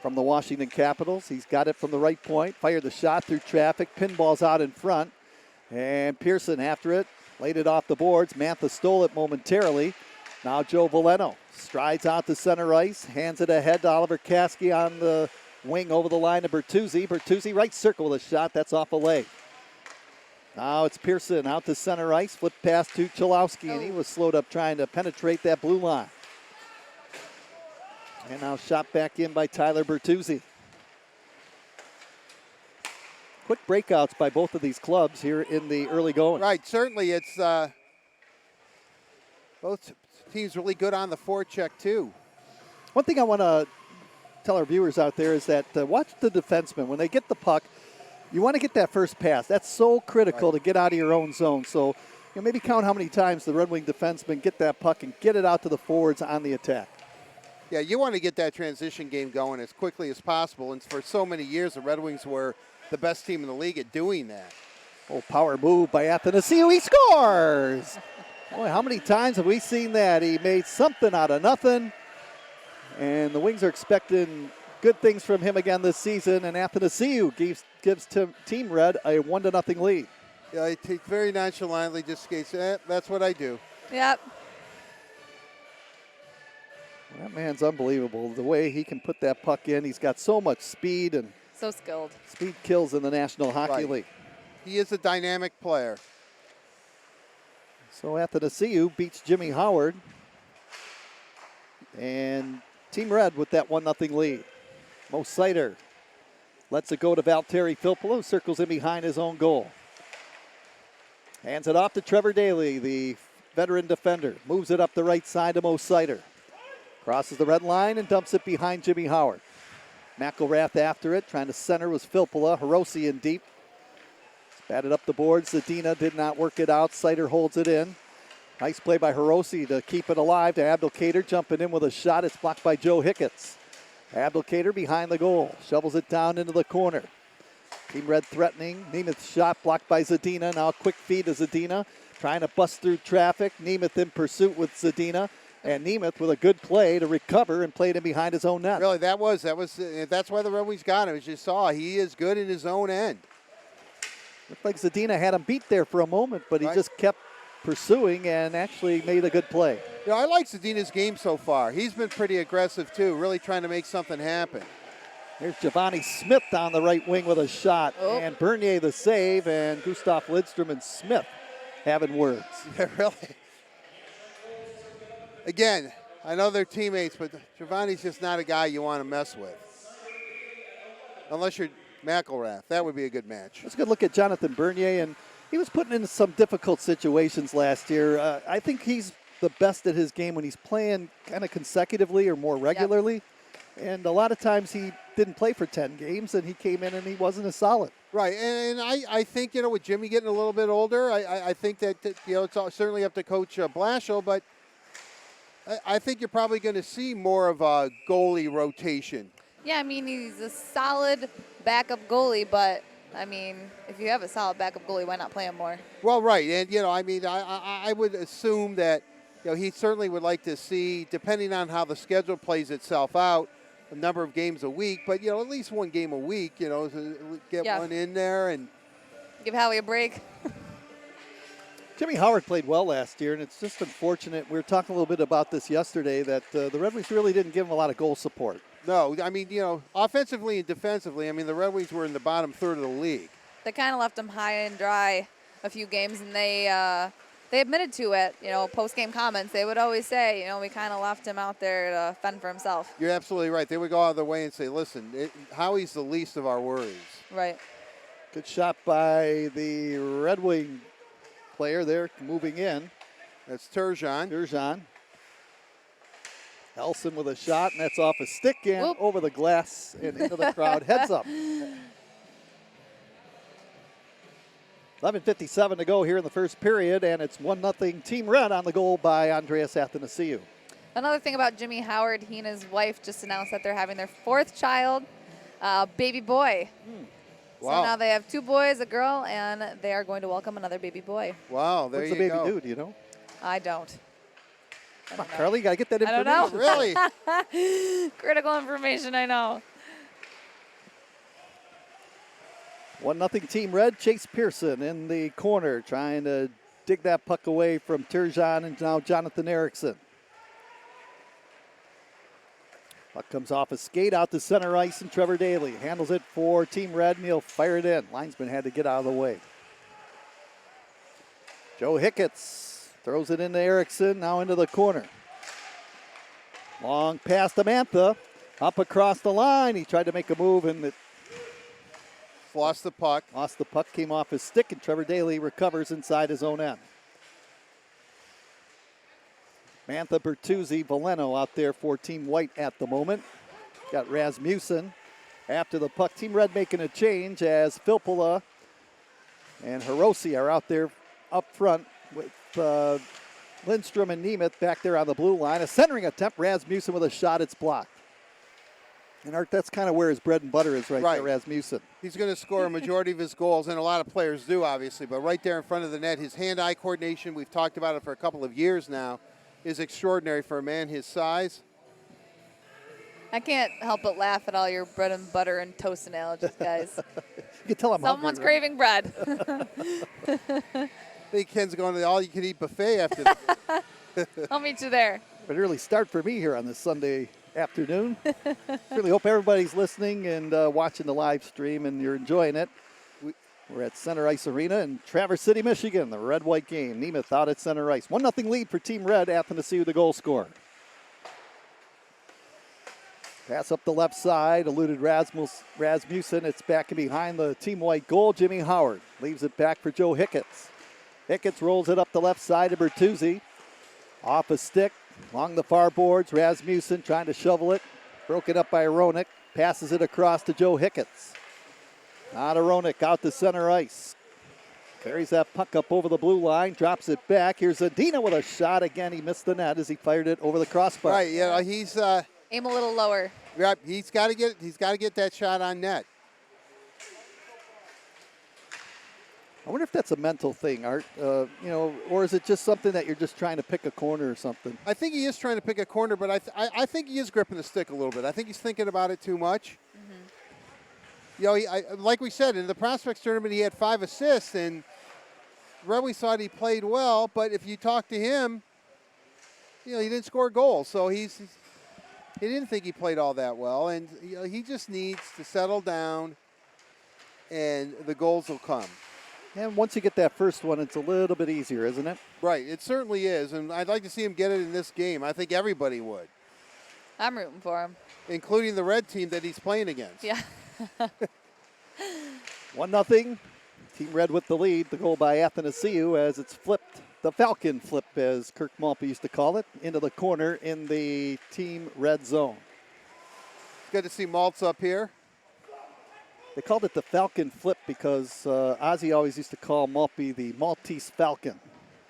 S5: from the Washington Capitals. He's got it from the right point. Fired the shot through traffic. Pinball's out in front. And Pearson after it. Laid it off the boards. Mantha stole it momentarily. Now Joe Valeno strides out to center ice, hands it ahead to Oliver Kasky on the wing over the line to Bertuzzi. Bertuzzi right circle with a shot. That's off a leg. Now it's Pearson out to center ice. Flip pass to Chalowski, and he was slowed up trying to penetrate that blue line. And now shot back in by Tyler Bertuzzi. Quick breakouts by both of these clubs here in the early going.
S6: Right, certainly it's both teams really good on the forecheck too.
S5: One thing I want to tell our viewers out there is that watch the defensemen. When they get the puck, you want to get that first pass. That's so critical to get out of your own zone. So maybe count how many times the Red Wing defensemen get that puck and get it out to the forwards on the attack.
S6: Yeah, you want to get that transition game going as quickly as possible. And for so many years, the Red Wings were the best team in the league at doing that.
S5: Oh, power move by Athanasiou. He scores! Boy, how many times have we seen that? He made something out of nothing. And the Wings are expecting good things from him again this season. And Athanasiou gives Team Red a 1-0 lead.
S6: Yeah, he very nonchalantly just skates. That's what I do.
S4: Yep.
S5: That man's unbelievable. The way he can put that puck in. He's got so much speed, and
S4: So skilled.
S5: speed kills in the National Hockey League.
S6: He is a dynamic player.
S5: So Athanasiou beats Jimmy Howard. And Team Red with that 1-0 lead. Mo Sider lets it go to Valtteri Filppula, who circles in behind his own goal. Hands it off to Trevor Daly, the veteran defender. Moves it up the right side to Mo Sider. Crosses the red line and dumps it behind Jimmy Howard. McElrath after it, trying to center was Filppula. Hiroshi in deep. Batted up the boards. Zadina did not work it out. Sider holds it in. Nice play by Hiroshi to keep it alive to Abdelkader, jumping in with a shot. It's blocked by Joe Hicketts. Abdelkader behind the goal. Shovels it down into the corner. Team Red threatening. Nemeth's shot blocked by Zadina. Now a quick feed to Zadina. Trying to bust through traffic. Nemeth in pursuit with Zadina. And Nemeth with a good play to recover and played him behind his own net.
S6: Really, that's why the Red Wings got him. As you saw, he is good in his own end.
S5: Looked like Zadina had him beat there for a moment, but he just kept pursuing and actually made a good play.
S6: You know, I like Zadina's game so far. He's been pretty aggressive too, really trying to make something happen.
S5: Here's Giovanni Smith on the right wing with a shot.
S4: Oh.
S5: And Bernier the save, and Gustav Lidstrom and Smith having words.
S6: Yeah, really. Again, I know they're teammates, but Giovanni's just not a guy you want to mess with. Unless you're McElrath. That would be a good match.
S5: Let's go look at Jonathan Bernier, and he was put in some difficult situations last year. I think he's the best at his game when he's playing kind of consecutively or more regularly. Yep. And a lot of times he didn't play for 10 games, and he came in and he wasn't as solid.
S6: Right, and I think, you know, with Jimmy getting a little bit older, I think that, you know, it's certainly up to Coach Blashill, but I think you're probably going to see more of a goalie rotation.
S4: Yeah, I mean, he's a solid backup goalie, but, I mean, if you have a solid backup goalie, why not play him more?
S6: Well, right, and, you know, I mean, I would assume that, you know, he certainly would like to see, depending on how the schedule plays itself out, a number of games a week, but, you know, at least one game a week, you know, to get one in there and
S4: give Howie a break.
S5: Jimmy Howard played well last year, and it's just unfortunate. We were talking a little bit about this yesterday, that the Red Wings really didn't give him a lot of goal support.
S6: No, I mean, you know, offensively and defensively, I mean, the Red Wings were in the bottom third of the league.
S4: They kind of left him high and dry a few games, and they admitted to it, you know, post-game comments. They would always say, you know, we kind of left him out there to fend for himself.
S6: You're absolutely right. They would go out of their way and say, listen, Howie's the least of our worries.
S4: Right.
S5: Good shot by the Red Wing player there moving in.
S6: That's Turgeon.
S5: Elson with a shot, and that's off a stick and
S4: Whoop.
S5: over the glass and into the crowd. Heads up. 11:57 to go here in the first period, and it's 1-0 Team Red on the goal by Andreas Athanasiou.
S4: Another thing about Jimmy Howard, he and his wife just announced that they're having their 4th child, baby boy.
S6: Wow.
S4: So now they have 2 boys, a girl, and they are going to welcome another baby boy.
S6: Wow, there
S5: What's
S6: you
S5: the baby
S6: go.
S5: do? Do you know?
S4: I don't.
S5: Come on, Carly, you got to get that
S4: I
S5: information.
S4: don't know.
S6: Really?
S4: Critical information, I know.
S5: 1-0 Team Red. Chase Pearson in the corner trying to dig that puck away from Turgeon and now Jonathan Erickson. Puck comes off a skate out to center ice, and Trevor Daly handles it for Team Red, and he'll fire it in. Linesman had to get out of the way. Joe Hicketts throws it into Erickson, now into the corner. Long pass to Mantha, up across the line. He tried to make a move, and it
S6: Lost the puck.
S5: lost the puck, came off his stick, and Trevor Daly recovers inside his own end. Mantha, Bertuzzi, Valeno out there for Team White at the moment. Got Rasmussen after the puck. Team Red making a change as Filppula and Hirose are out there up front with Lindstrom and Nemeth back there on the blue line. A centering attempt, Rasmussen with a shot, it's blocked. And Art, that's kind of where his bread and butter is right there, Rasmussen.
S6: He's going to score a majority of his goals, and a lot of players do, obviously, but right there in front of the net, his hand-eye coordination, we've talked about it for a couple of years now, is extraordinary for a man his size.
S4: I can't help but laugh at all your bread and butter and toast analogies, guys.
S5: You can tell I'm
S4: Someone's
S5: hungry,
S4: craving bread.
S6: I think Ken's going to the all-you-can-eat buffet after this.
S4: I'll meet you there.
S5: An early start for me here on this Sunday afternoon. Really hope everybody's listening and watching the live stream and you're enjoying it. We're at Center Ice Arena in Traverse City, Michigan, the Red White game. Nemeth out at center ice. 1-0 lead for Team Red. Athanasiou, the goal scorer. Pass up the left side, eluded Rasmussen. It's back and behind the Team White goal. Jimmy Howard leaves it back for Joe Hicketts. Hicketts rolls it up the left side to Bertuzzi. Off a stick, along the far boards. Rasmussen trying to shovel it. Broken up by Roenick. Passes it across to Joe Hicketts. Out of Roenick, out to center ice. Carries that puck up over the blue line, drops it back. Here's Zadina with a shot. Again, he missed the net as he fired it over the crossbar.
S6: Right, yeah, he's
S4: Aim a little lower.
S6: he's got to get that shot on net.
S5: I wonder if that's a mental thing, Art, or is it just something that you're just trying to pick a corner or something?
S6: I think he is trying to pick a corner, but I think he is gripping the stick a little bit. I think he's thinking about it too much. Like we said, in the Prospects tournament, he had 5 assists, and Red Wings thought he played well, but if you talk to him, he didn't score goals, so he didn't think he played all that well, and he just needs to settle down, and the goals will come.
S5: And once you get that first one, it's a little bit easier, isn't it?
S6: Right, it certainly is, and I'd like to see him get it in this game. I think everybody would.
S4: I'm rooting for him.
S6: Including the red team that he's playing against.
S4: Yeah.
S5: 1-0. Team Red with the lead. The goal by Athanasiou as it's flipped. The Falcon flip, as Kirk Malpe used to call it, into the corner in the Team Red zone.
S6: Good to see Maltz up here.
S5: They called it the Falcon flip because Ozzie always used to call Malpe the Maltese Falcon.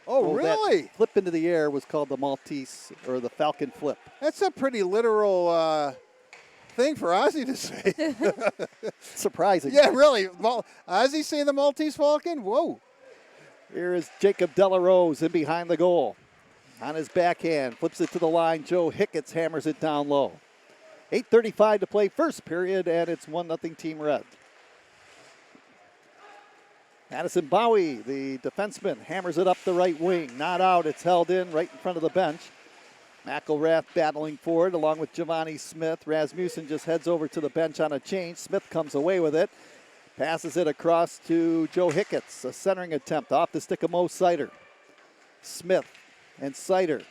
S6: Oh, really?
S5: That flip into the air was called the Maltese or the Falcon flip.
S6: That's a pretty literal thing for Ozzie to say.
S5: Surprising.
S6: Yeah, really. Ozzie saying the Maltese Falcon? Whoa.
S5: Here is Jacob Delarose in behind the goal. On his backhand, flips it to the line. Joe Hicketts hammers it down low. 8:35 to play first period, and it's 1-0 Team Red. Madison Bowie, the defenseman, hammers it up the right wing. Not out, it's held in right in front of the bench. McElrath battling for it along with Giovanni Smith. Rasmussen just heads over to the bench on a change. Smith comes away with it. Passes it across to Joe Hicketts. A centering attempt off the stick of Mo Sider. Smith and Sider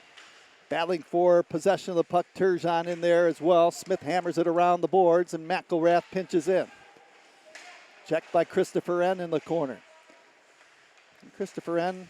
S5: battling for possession of the puck. Turgeon in there as well. Smith hammers it around the boards and McElrath pinches in. Checked by Christopher N. in the corner. And Christopher N.,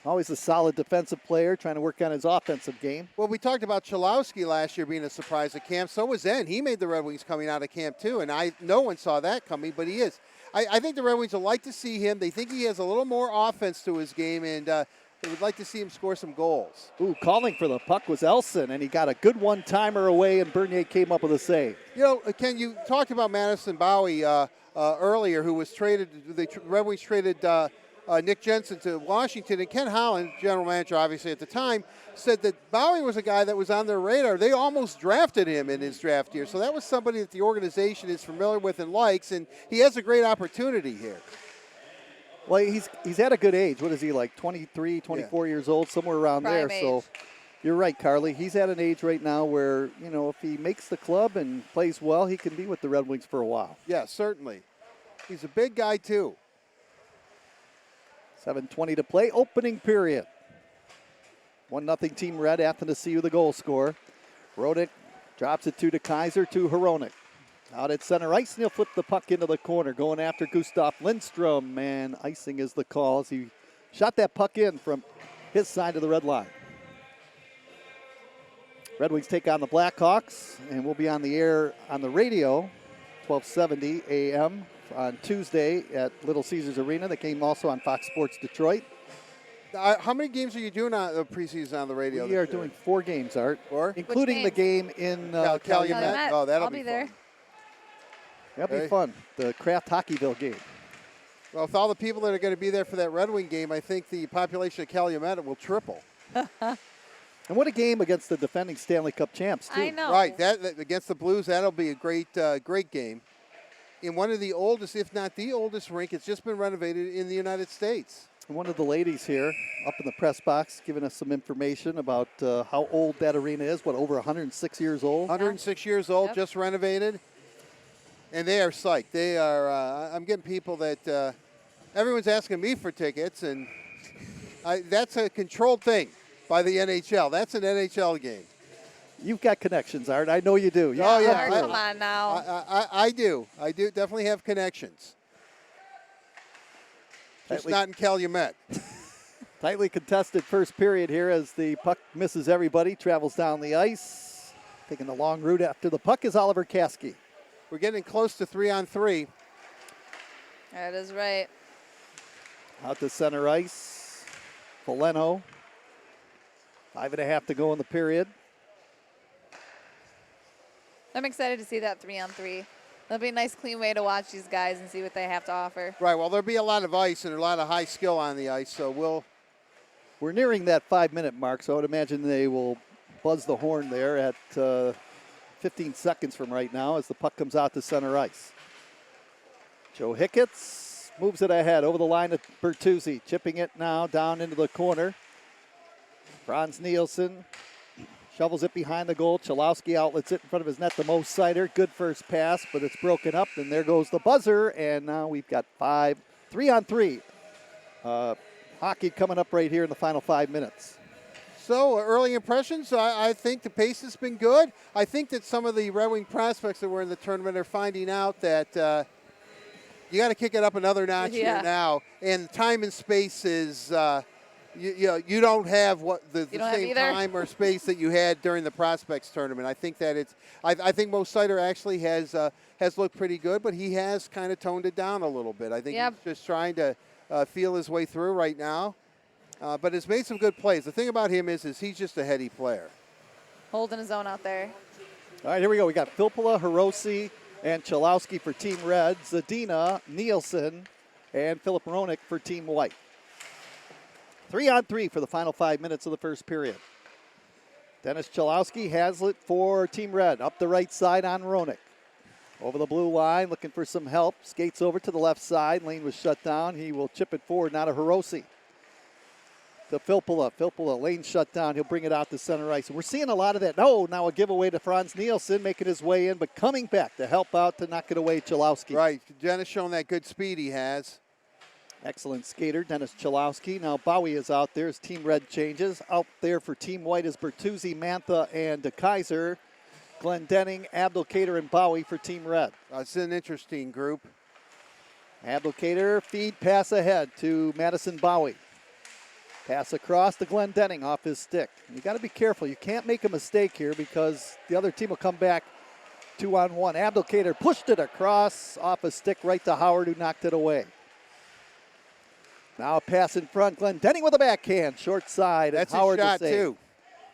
S5: always a solid defensive player, trying to work on his offensive game.
S6: Well, we talked about Chalowski last year being a surprise at camp. So was N. He made the Red Wings coming out of camp too, and no one saw that coming, but he is. I think the Red Wings would like to see him. They think he has a little more offense to his game, and they would like to see him score some goals.
S5: Ooh, calling for the puck was Elson, and he got a good one-timer away, and Bernier came up with a save.
S6: Ken, you talked about Madison Bowie earlier, who was traded. The Red Wings traded Nick Jensen to Washington, and Ken Holland, general manager obviously at the time, said that Bowie was a guy that was on their radar. They almost drafted him in his draft year, so that was somebody that the organization is familiar with and likes, and he has a great opportunity here.
S5: Well, he's at a good age. What is he, like 23, 24 years old, somewhere around
S4: Prime
S5: there.
S4: age.
S5: So you're right, Carly. He's at an age right now where, if he makes the club and plays well, he can be with the Red Wings for a while.
S6: Yeah, certainly. He's a big guy, too.
S5: 7:20 to play, opening period. 1-0 Team Red, Athanasiou the goal scorer. Rodick drops it to Kaiser to Hronek. Out at center ice, and he'll flip the puck into the corner, going after Gustav Lindstrom, and icing is the call as he shot that puck in from his side of the red line. Red Wings take on the Blackhawks, and we'll be on the air on the radio, 1270 a.m. on Tuesday at Little Caesars Arena. The game also on Fox Sports Detroit.
S6: How many games are you doing on the preseason on the radio?
S5: We are doing 4 games, Art.
S6: 4?
S5: Including the game in
S6: Calumet. Oh, that'll
S4: I'll be there.
S6: fun.
S5: That'll be fun. The Kraft Hockeyville game.
S6: Well, with all the people that are going to be there for that Red Wing game, I think the population of Calumet will triple.
S5: And what a game against the defending Stanley Cup champs, too.
S4: I know.
S6: Right, that against the Blues, that'll be a great game. In one of the oldest, if not the oldest rink, it's just been renovated in the United States.
S5: And one of the ladies here up in the press box giving us some information about how old that arena is. What, over 106 years old?
S6: 106 years old, just renovated. And they are psyched. They are, I'm getting people that, everyone's asking me for tickets, and that's a controlled thing by the NHL. That's an NHL game.
S5: You've got connections, Art. I know you do.
S6: Oh, yeah.
S4: Come on now.
S6: I do. I do definitely have connections. Just not in Calumet.
S5: Tightly contested first period here as the puck misses everybody, travels down the ice. Taking the long route after the puck is Oliver Kasky.
S6: We're getting close to 3-on-3.
S4: That is right.
S5: Out to center ice. Poleno. 5.5 to go in the period.
S4: I'm excited to see that 3-on-3. That'll be a nice, clean way to watch these guys and see what they have to offer.
S6: Right, well, there'll be a lot of ice and a lot of high skill on the ice, so
S5: We're nearing that 5-minute mark, so I would imagine they will buzz the horn there at 15 seconds from right now as the puck comes out to center ice. Joe Hicketts moves it ahead over the line to Bertuzzi, chipping it now down into the corner. Franz Nielsen shovels it behind the goal. Chalowski outlets it in front of his net to Mo Sider. Good first pass, but it's broken up, and there goes the buzzer, and now we've got 3-on-3. Hockey coming up right here in the final 5 minutes.
S6: So, early impressions, I think the pace has been good. I think that some of the Red Wing prospects that were in the tournament are finding out that you got to kick it up another notch here now. And time and space is, you don't have the same time or space that you had during the prospects tournament. I think that I think Mo Sider actually has looked pretty good, but he has kind of toned it down a little bit. I think he's just trying to feel his way through right now. But has made some good plays. The thing about him is he's just a heady player.
S4: Holding his own out there.
S5: All right, here we go. We got Filppula, Hirose, and Chalowski for Team Red. Zadina, Nielsen, and Philip Roenick for Team White. 3-on-3 for the final 5 minutes of the first period. Dennis Chalowski has it for Team Red. Up the right side on Roenick. Over the blue line, looking for some help. Skates over to the left side. Lane was shut down. He will chip it forward now to Hirose. To Filppula. Filppula, lane shut down. He'll bring it out to center ice. And we're seeing a lot of that. No, now a giveaway to Franz Nielsen, making his way in, but coming back to help out to knock it away, Chalowski.
S6: Right. Dennis showing that good speed he has.
S5: Excellent skater, Dennis Chalowski. Now Bowie is out there as Team Red changes. Out there for Team White is Bertuzzi, Mantha, and DeKaiser. Glendening, Abdelkader, and Bowie for Team Red.
S6: It's an interesting group.
S5: Abdelkader, feed, pass ahead to Madison Bowie. Pass across to Glendening off his stick. You got to be careful. You can't make a mistake here because the other team will come back 2-on-1. Abdelkader pushed it across off a stick right to Howard, who knocked it away. Now a pass in front. Glendening with a backhand, short side.
S6: That's
S5: Howard
S6: a shot,
S5: to save.
S6: too.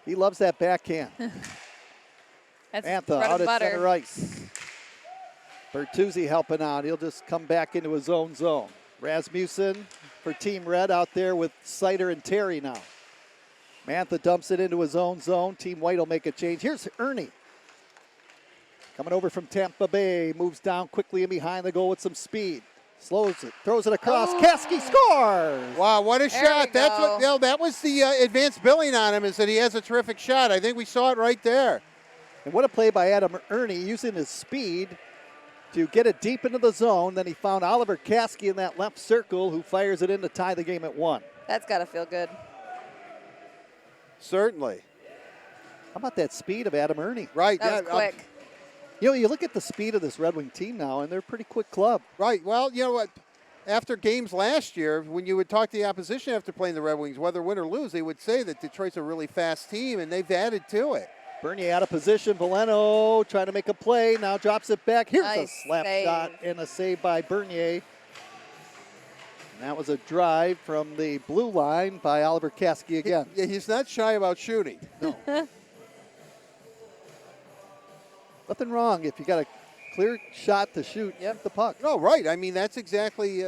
S5: He loves that backhand.
S4: That's
S5: Mantha out at center ice. Bertuzzi helping out. He'll just come back into his own zone. Rasmussen for Team Red out there with Sider and Terry now. Mantha dumps it into his own zone. Team White will make a change. Here's Ernie. Coming over from Tampa Bay. Moves down quickly and behind the goal with some speed. Slows it. Throws it across. Kasky scores!
S6: Wow, what a shot. That's what, that was the advanced billing on him, is that he has a terrific shot. I think we saw it right there.
S5: And what a play by Adam Ernie, using his speed to get it deep into the zone. Then he found Oliver Kasky in that left circle, who fires it in to tie the game at 1.
S4: That's got to feel good.
S6: Certainly.
S5: How about that speed of Adam Ernie?
S6: Right.
S4: That was quick.
S5: You know, you look at the speed of this Red Wing team now, and they're a pretty quick club.
S6: Right. Well, you know what? After games last year, when you would talk to the opposition after playing the Red Wings, whether win or lose, they would say that Detroit's a really fast team, and they've added to it.
S5: Bernier out of position. Valeno trying to make a play. Now drops it back. Here's a slap shot and a save by Bernier. And that was a drive from the blue line by Oliver Kasky again.
S6: He's not shy about shooting.
S5: No. Nothing wrong if you got a clear shot to shoot the puck.
S6: No, right. I mean, that's exactly,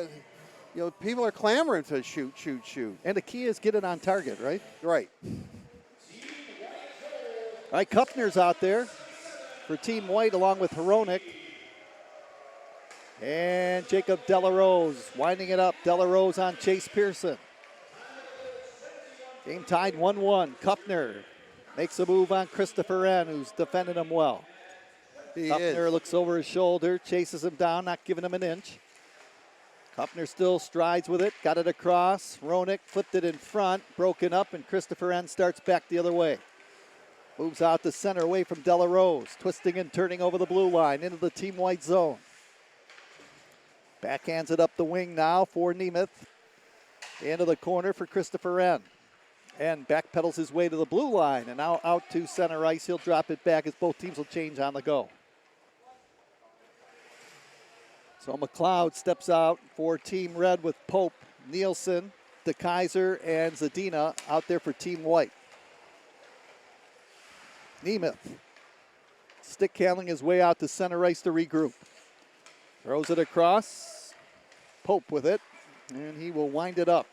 S6: people are clamoring to shoot.
S5: And the key is get it on target, right?
S6: Right.
S5: All right, Kuffner's out there for Team White along with Hironic. And Jacob Delarose winding it up. Delarose on Chase Pearson. Game tied 1-1. Kuffner makes a move on Christopher N., who's defending him well. Kuffner looks over his shoulder, chases him down, not giving him an inch. Kuffner still strides with it, got it across. Roenick flipped it in front, broken up, and Christopher N. starts back the other way. Moves out to center away from Delarose, twisting and turning over the blue line into the Team White zone. Backhands it up the wing now for Nemeth. Into the corner for Christopher N. And backpedals his way to the blue line, and now out to center ice. He'll drop it back as both teams will change on the go. So McLeod steps out for Team Red with Pope, Nielsen, DeKaiser, and Zadina out there for Team White. Nemeth stick handling his way out to center ice to regroup. Throws it across. Pope with it, and he will wind it up.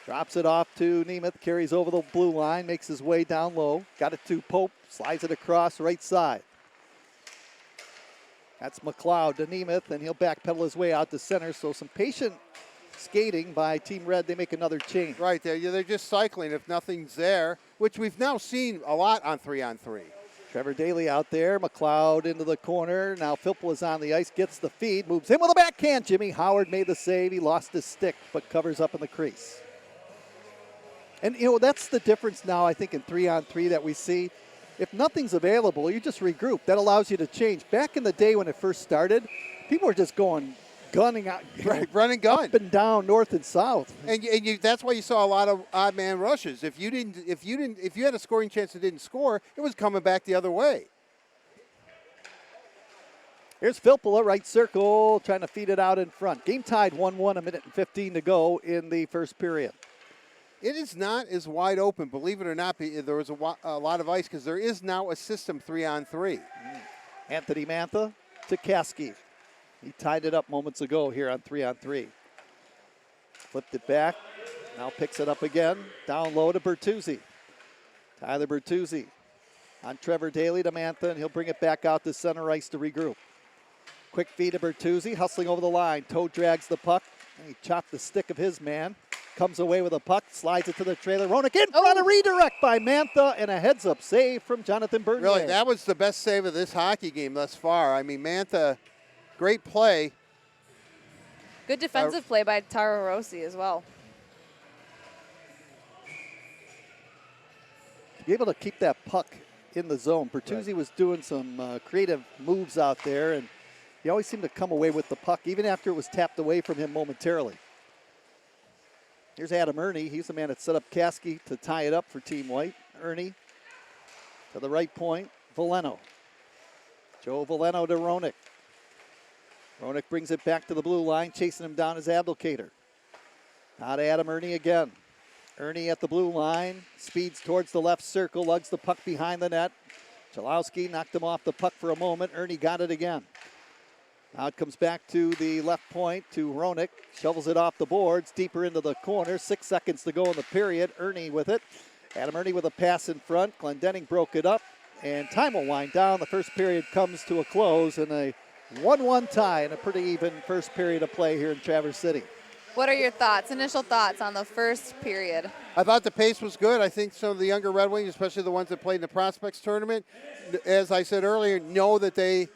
S5: Drops it off to Nemeth, carries over the blue line, makes his way down low. Got it to Pope, slides it across right side. That's McLeod to Nemeth, and he'll backpedal his way out to center. So some patient skating by Team Red. They make another change.
S6: Right, they're just cycling if nothing's there, which we've now seen a lot on 3-on-3.
S5: Trevor Daly out there, McLeod into the corner. Now Philpol is on the ice, gets the feed, moves in with a backhand. Jimmy Howard made the save. He lost his stick, but covers up in the crease. And, that's the difference now, I think, in 3-on-3 that we see. If nothing's available, you just regroup. That allows you to change. Back in the day when it first started, people were just gunning out,
S6: run and gun,
S5: up and down, north and south.
S6: And that's why you saw a lot of odd man rushes. If you had a scoring chance and didn't score, it was coming back the other way.
S5: Here's Philpol, right circle, trying to feed it out in front. Game tied 1-1, a minute and 15 to go in the first period.
S6: It is not as wide open, believe it or not. There was a lot of ice because there is now a system 3-on-3.
S5: Anthony Mantha to Kasky. He tied it up moments ago here on 3-on-3. Flipped it back. Now picks it up again. Down low to Bertuzzi. Tyler Bertuzzi on Trevor Daly to Mantha, and he'll bring it back out to center ice to regroup. Quick feed to Bertuzzi, hustling over the line. Toe drags the puck. And he chopped the stick of his man. Comes away with a puck, slides it to the trailer. Roenick in front, a redirect by Mantha, and a heads-up save from Jonathan Bernier.
S6: Really, that was the best save of this hockey game thus far. I mean, Mantha, great play.
S4: Good defensive play by Taro Rossi as well.
S5: To be able to keep that puck in the zone. Bertuzzi was doing some creative moves out there, and he always seemed to come away with the puck, even after it was tapped away from him momentarily. Here's Adam Ernie. He's the man that set up Kasky to tie it up for Team White. Ernie to the right point. Veleno. Joe Veleno to Roenick. Roenick brings it back to the blue line. Chasing him down is Abdelkader. Now to Adam Ernie again. Ernie at the blue line. Speeds towards the left circle. Lugs the puck behind the net. Chalowski knocked him off the puck for a moment. Ernie got it again. Now it comes back to the left point to Roenick. Shovels it off the boards, deeper into the corner. 6 seconds to go in the period. Ernie with it. Adam Ernie with a pass in front. Glendenning broke it up, and time will wind down. The first period comes to a close in a 1-1 tie and a pretty even first period of play here in Traverse City.
S4: What are your thoughts, initial thoughts on the first period?
S6: I thought the pace was good. I think some of the younger Red Wings, especially the ones that played in the Prospects tournament, as I said earlier, know that they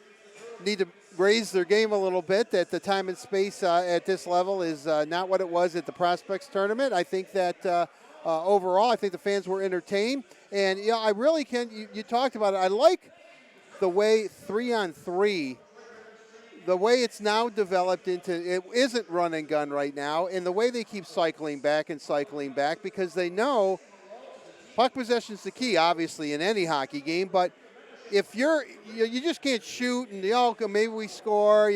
S6: need to raise their game a little bit, that the time and space at this level is not what it was at the Prospects tournament. I think that overall, I think the fans were entertained. And, I really you talked about it. I like the way 3-on-3, the way it's now developed into, it isn't run and gun right now, and the way they keep cycling back because they know puck possession is the key, obviously, in any hockey game, but if you just can't shoot and maybe we score.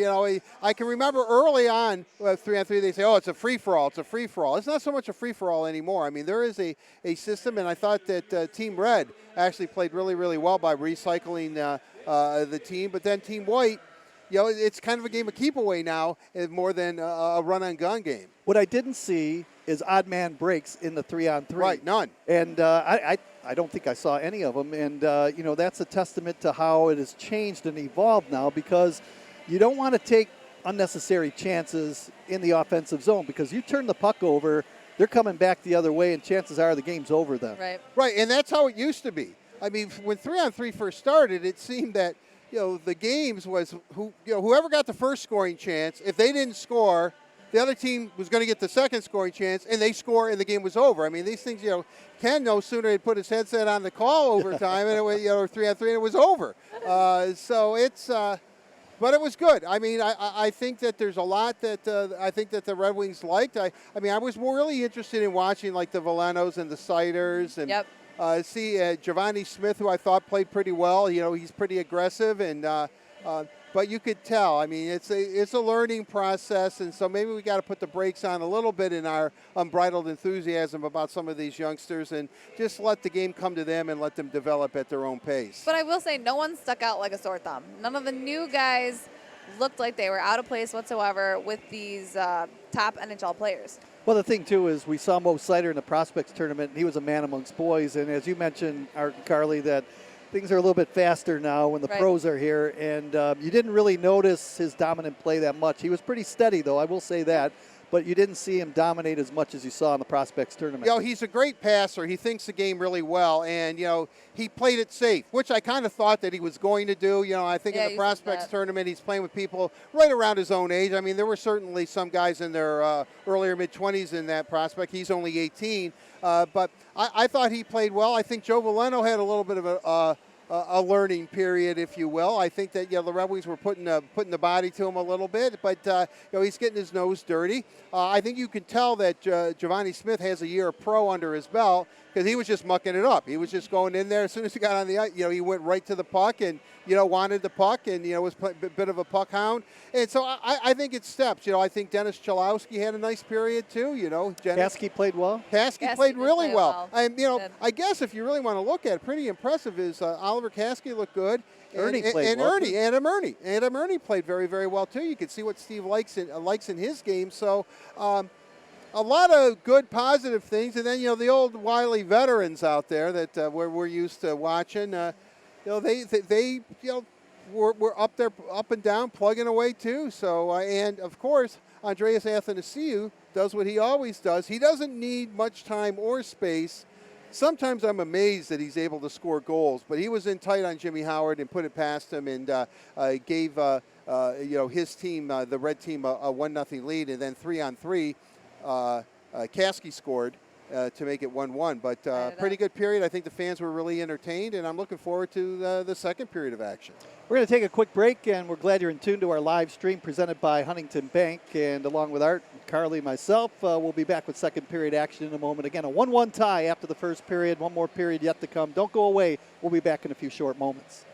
S6: I can remember early on 3-on-3 they say, it's a free for all. It's not so much a free for all anymore. I mean, there is a system, and I thought that Team Red actually played really, really well by recycling the team. But then Team White, it's kind of a game of keep away now more than a run and gun game.
S5: What I didn't see is odd man breaks in the 3-on-3.
S6: Right, none.
S5: And I don't think I saw any of them. And, that's a testament to how it has changed and evolved now, because you don't want to take unnecessary chances in the offensive zone, because you turn the puck over, they're coming back the other way, and chances are the game's over then.
S4: Right,
S6: and that's how it used to be. I mean, when 3-on-3 first started, it seemed that, the games was whoever got the first scoring chance, if they didn't score, the other team was going to get the second scoring chance, and they score, and the game was over. I mean, these things, Ken no sooner had put his headset on the call overtime, and it was, 3-on-3, and it was over. So it's, but it was good. I mean, I think that there's a lot that I think that the Red Wings liked. I was more really interested in watching like the Velenos and the Siders and.
S4: Yep.
S6: See Giovanni Smith, who I thought played pretty well. He's pretty aggressive, and but you could tell. I mean, it's a learning process, and so maybe we got to put the brakes on a little bit in our unbridled enthusiasm about some of these youngsters, and just let the game come to them and let them develop at their own pace.
S4: But I will say, no one stuck out like a sore thumb. None of the new guys looked like they were out of place whatsoever with these top NHL players.
S5: Well, the thing, too, is we saw Mo Sider in the prospects tournament, and he was a man amongst boys. And as you mentioned, Art and Carly, that things are a little bit faster now when the pros are here. And you didn't really notice his dominant play that much. He was pretty steady, though, I will say that. But you didn't see him dominate as much as you saw in the prospects tournament.
S6: You know, he's a great passer. He thinks the game really well. And, you know, he played it safe, which I kind of thought that he was going to do. You know, I think in the prospects tournament, he's playing with people right around his own age. I mean, there were certainly some guys in their earlier mid-20s in that prospect. He's only 18. But I thought he played well. I think Joe Valeno had a little bit of a learning period, if you will. I think that, you know, the Red Wings were putting the body to him a little bit, but you know, he's getting his nose dirty. I think you can tell that Giovanni Smith has a year of pro under his belt, because he was just mucking it up. He was just going in there. As soon as he got on the ice, you know, he went right to the puck and, you know, wanted the puck and, you know, was a bit of a puck hound. And so I think it's steps. You know, I think Dennis Chalowski had a nice period too. You know,
S5: Kasky played well.
S6: Kasky played really well. And, you know,
S4: Good.
S6: I guess if you really want to look at it, pretty impressive is Oliver Kasky looked good.
S5: Ernie played
S6: and
S5: well.
S6: Adam Ernie played very, very well too. You can see what Steve likes in his game. So a lot of good, positive things. And then, you know, the old wily veterans out there that we're used to watching. You know, they you know, were up there, up and down, plugging away too. So and of course, Andreas Athanasiou does what he always does. He doesn't need much time or space. Sometimes I'm amazed that he's able to score goals, but he was in tight on Jimmy Howard and put it past him and gave you know, his team, the red team, a 1-0 lead, and then 3-on-3, Kasky scored to make it 1-1. But pretty good period. I think the fans were really entertained, and I'm looking forward to the second period of action.
S5: We're going to take a quick break, and we're glad you're in tune to our live stream presented by Huntington Bank. And along with Art, Carly, myself, we'll be back with second period action in a moment. Again, a 1-1 tie after the first period. One more period yet to come. Don't go away. We'll be back in a few short moments.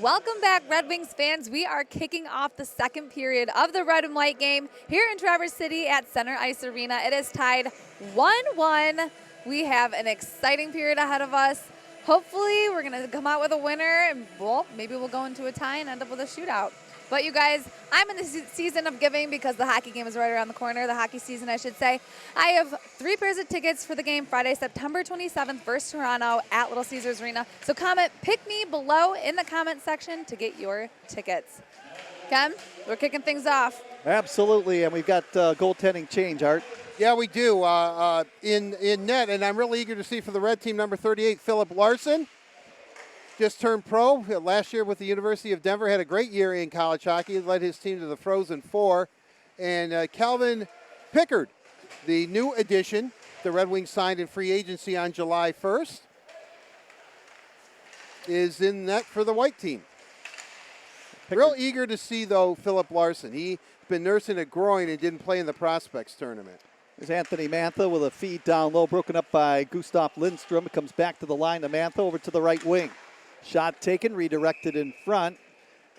S4: Welcome back, Red Wings fans. We are kicking off the second period of the red and white game here in Traverse City at Center Ice Arena. It is tied 1-1. We have an exciting period ahead of us. Hopefully, we're going to come out with a winner, and well, maybe we'll go into a tie and end up with a shootout. But you guys, I'm in the season of giving because the hockey game is right around the corner, the hockey season, I should say. I have 3 pairs of tickets for the game Friday, September 27th versus Toronto at Little Caesars Arena. So comment "pick me" below in the comment section to get your tickets. Ken, we're kicking things off.
S5: Absolutely, and we've got goaltending change, Art.
S6: Yeah, we do. In net, and I'm really eager to see for the red team, number 38, Philip Larson. Just turned pro last year with the University of Denver. Had a great year in college hockey. He led his team to the Frozen Four. And Calvin Pickard, the new addition. The Red Wings signed in free agency on July 1st. Is in net for the white team.
S5: Pickard.
S6: Real eager to see, though, Philip Larson. He's been nursing a groin and didn't play in the Prospects tournament.
S5: There's Anthony Mantha with a feed down low, broken up by Gustav Lindstrom. It comes back to the line to Mantha over to the right wing. Shot taken, redirected in front,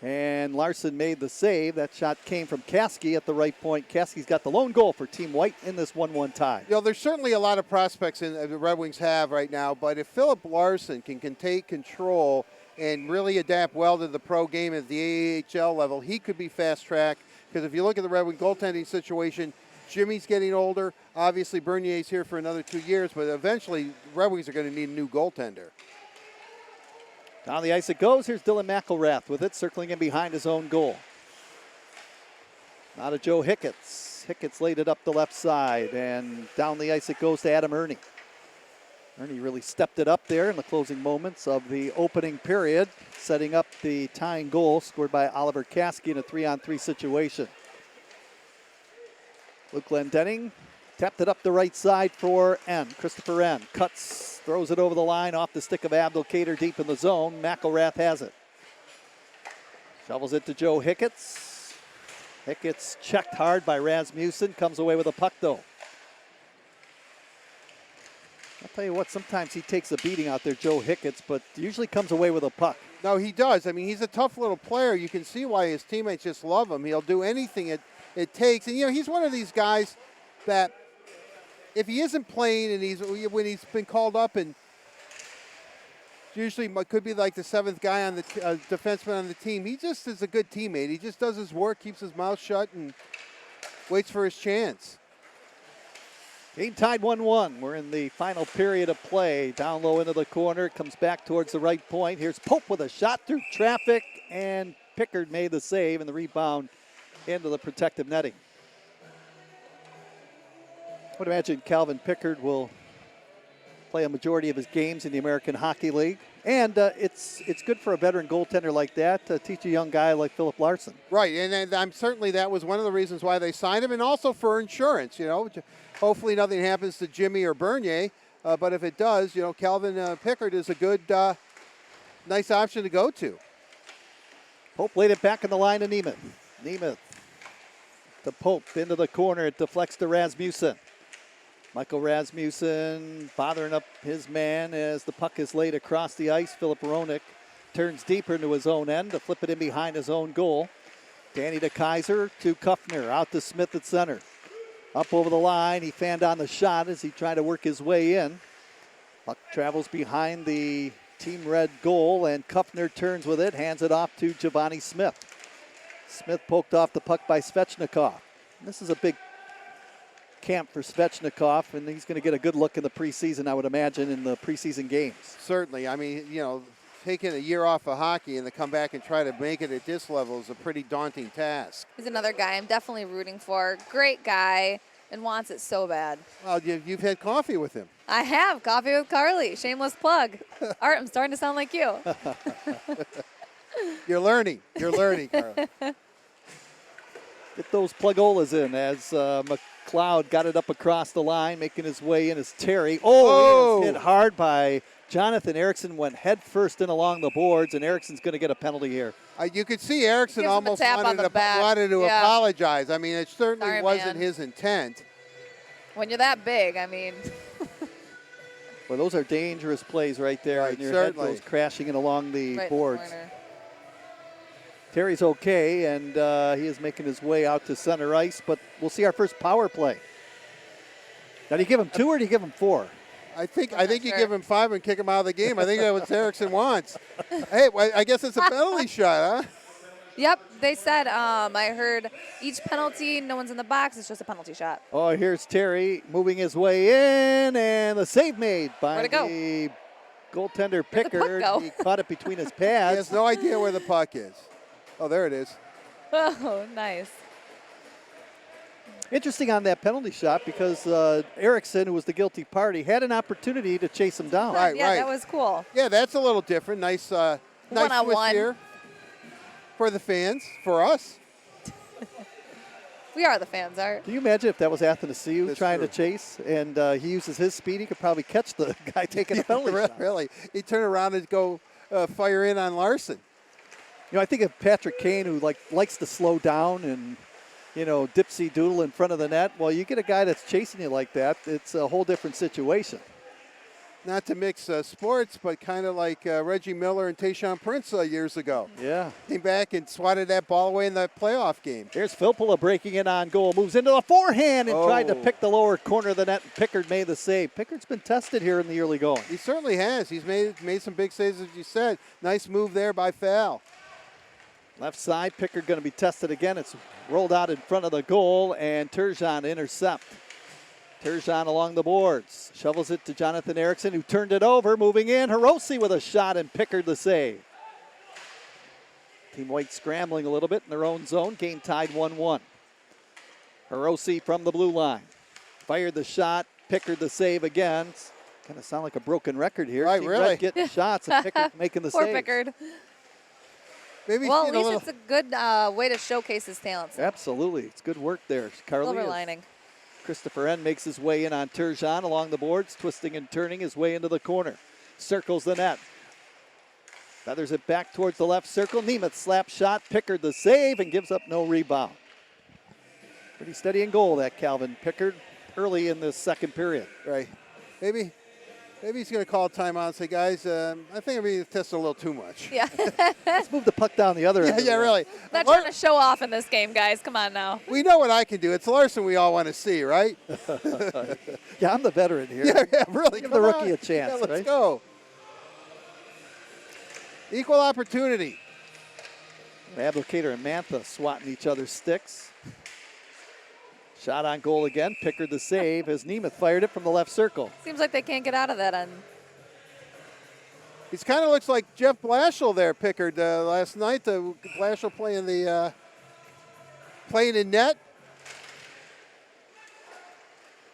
S5: and Larson made the save. That shot came from Kasky at the right point. Kasky's got the lone goal for Team White in this 1-1 tie.
S6: You know, there's certainly a lot of prospects in the Red Wings have right now, but if Philip Larson can take control and really adapt well to the pro game at the AHL level, he could be fast-tracked. Because if you look at the Red Wing goaltending situation, Jimmy's getting older. Obviously, Bernier's here for another 2 years, but eventually, Red Wings are going to need a new goaltender.
S5: Down the ice it goes. Here's Dylan McElrath with it, circling in behind his own goal. Now to Joe Hicketts. Hicketts laid it up the left side, and down the ice it goes to Adam Ernie. Ernie really stepped it up there in the closing moments of the opening period, setting up the tying goal scored by Oliver Kasky in a 3-on-3 situation. Luke Glendening tapped it up the right side for N. Christopher N. Cuts, throws it over the line off the stick of Abdelkader deep in the zone. McElrath has it. Shovels it to Joe Hicketts. Hicketts checked hard by Rasmussen. Comes away with a puck though. I'll tell you what, sometimes he takes a beating out there, Joe Hicketts, but usually comes away with a puck.
S6: No, he does. I mean, he's a tough little player. You can see why his teammates just love him. He'll do anything it takes. And, you know, he's one of these guys that if he isn't playing and when he's been called up, and usually could be like the 7th guy on the defenseman on the team, he just is a good teammate. He just does his work, keeps his mouth shut, and waits for his chance.
S5: Game tied 1-1. We're in the final period of play. Down low into the corner. It comes back towards the right point. Here's Pope with a shot through traffic, and Pickard made the save and the rebound into the protective netting. I would imagine Calvin Pickard will play a majority of his games in the American Hockey League. And it's good for a veteran goaltender like that to teach a young guy like Philip Larson.
S6: Right, and I'm certainly that was one of the reasons why they signed him, and also for insurance, you know. Hopefully nothing happens to Jimmy or Bernier, but if it does, you know, Calvin Pickard is a good, nice option to go to.
S5: Pope laid it back in the line to Nemeth. Nemeth to Pope into the corner. It deflects to Rasmussen. Michael Rasmussen bothering up his man as the puck is laid across the ice. Philip Roenick turns deeper into his own end to flip it in behind his own goal. Danny DeKaiser to Kuffner, out to Smith at center. Up over the line, he fanned on the shot as he tried to work his way in. Puck travels behind the Team Red goal, and Kuffner turns with it, hands it off to Giovanni Smith. Smith poked off the puck by Svechnikov. This is a big camp for Svechnikov, and he's going to get a good look in the preseason, I would imagine, in the preseason games.
S6: Certainly. I mean, you know, taking a year off of hockey and to come back and try to make it at this level is a pretty daunting task.
S4: He's another guy I'm definitely rooting for. Great guy and wants it so bad.
S6: Well, you've had coffee with him.
S4: I have. Coffee with Carly. Shameless plug. Art, I'm starting to sound like you.
S6: You're learning. You're learning, Carla.
S5: Get those plugolas in as McLeod got it up across the line, making his way in as Terry. Oh! He was hit hard by Jonathan Erickson, went head first in along the boards, and Erickson's going to get a penalty here.
S6: You could see Erickson almost wanted to apologize. I mean, it certainly wasn't his intent.
S4: When you're that big, I mean.
S5: Well, those are dangerous plays right there.
S6: Right,
S5: and your
S6: certainly.
S5: head goes crashing in along the boards.
S4: Corner.
S5: Terry's okay, and he is making his way out to center ice, but we'll see our first power play. Now, do you give him 2 or do you give him 4?
S6: I think you give him 5 and kick him out of the game. I think that's what Erickson wants. Hey, well, I guess it's a penalty shot, huh?
S4: Yep, they said, I heard each penalty, no one's in the box, it's just a penalty shot.
S5: Oh, here's Terry moving his way in, and the save made by the goaltender Pickard. He caught it between his pads.
S6: He has no idea where the puck is. Oh, there it is.
S4: Oh, nice.
S5: Interesting on that penalty shot because Erickson, who was the guilty party, had an opportunity to chase him down.
S6: Right,
S4: yeah, that was cool.
S6: Yeah, that's a little different. Nice
S4: one-on-one
S6: here for the fans, for us.
S4: We are the fans, Art.
S5: Can you imagine if that was Athanasiou trying to chase and he uses his speed? He could probably catch the guy taking the penalty shot.
S6: Really? He'd turn around and go fire in on Larson.
S5: You know, I think of Patrick Kane, who likes to slow down and, you know, dipsy doodle in front of the net. Well, you get a guy that's chasing you like that, it's a whole different situation.
S6: Not to mix sports, but kind of like Reggie Miller and Tayshaun Prince years ago.
S5: Yeah.
S6: Came back and swatted that ball away in the playoff game.
S5: Here's Filppula breaking in on goal. Moves into the forehand and tried to pick the lower corner of the net. Pickard made the save. Pickard's been tested here in the early going.
S6: He certainly has. He's made some big saves, as you said. Nice move there by Fal.
S5: Left side, Pickard going to be tested again. It's rolled out in front of the goal, and Turgeon intercept. Turgeon along the boards. Shovels it to Jonathan Erickson, who turned it over. Moving in, Hirose with a shot, and Pickard the save. Team White scrambling a little bit in their own zone. Game tied 1-1. Hirose from the blue line. Fired the shot. Pickard the save again. Kind of sound like a broken record here.
S6: Right,
S5: Team
S6: really.
S5: Red getting shots, and Pickard making the save.
S4: Poor Pickard.
S6: Maybe
S4: well, at least it's a good way to showcase his talents.
S5: Absolutely. It's good work there.
S4: Silver lining.
S5: Christopher N makes his way in on Turgeon along the boards, twisting and turning his way into the corner. Circles the net. Feathers it back towards the left circle. Nemeth slap shot. Pickard the save and gives up no rebound. Pretty steady in goal, that Calvin Pickard, early in the second period.
S6: Right. Maybe he's going to call a timeout and say, guys, I think I'm being tested a little too much.
S4: Yeah.
S5: Let's move the puck down the other end.
S6: Yeah, really.
S4: Not trying to show off in this game, guys. Come on now.
S6: We know what I can do. It's Larson we all want to see, right?
S5: Yeah, I'm the veteran here.
S6: Yeah, really.
S5: Give the rookie a chance,
S6: yeah, let's
S5: right?
S6: go. Equal opportunity.
S5: Abdelkader and Mantha swatting each other's sticks. Shot on goal again. Pickard the save as Nemeth fired it from the left circle.
S4: Seems like they can't get out of that end.
S6: He kind of looks like Jeff Blashill there, Pickard, last night. Blashill playing in net.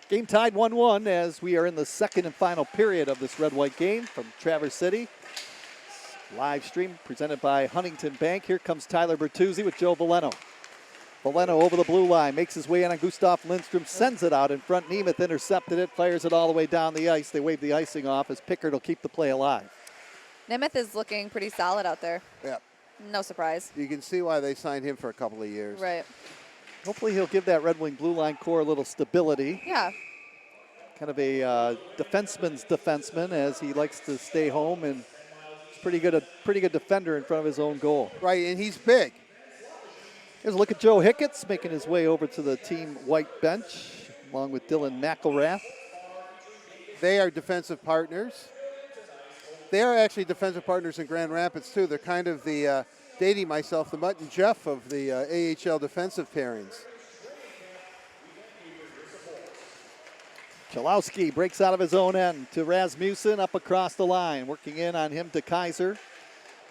S5: Game tied 1-1 as we are in the second and final period of this red-white game from Traverse City. Live stream presented by Huntington Bank. Here comes Tyler Bertuzzi with Joe Valeno. Valeno over the blue line, makes his way in on Gustav Lindstrom, sends it out in front. Nemeth intercepted it, fires it all the way down the ice. They wave the icing off as Pickard will keep the play alive.
S4: Nemeth is looking pretty solid out there.
S6: Yeah.
S4: No surprise.
S6: You can see why they signed him for a couple of years.
S4: Right.
S5: Hopefully he'll give that Red Wing blue line core a little stability.
S4: Yeah.
S5: Kind of a defenseman's defenseman as he likes to stay home and is a pretty good defender in front of his own goal.
S6: Right, and he's big.
S5: Here's a look at Joe Hicketts making his way over to the Team White bench along with Dylan McElrath.
S6: They are defensive partners. They are actually defensive partners in Grand Rapids, too. They're kind of the, dating myself, the Mutt and Jeff of the AHL defensive pairings.
S5: Chalowski breaks out of his own end to Rasmussen up across the line. Working in on him to Kaiser.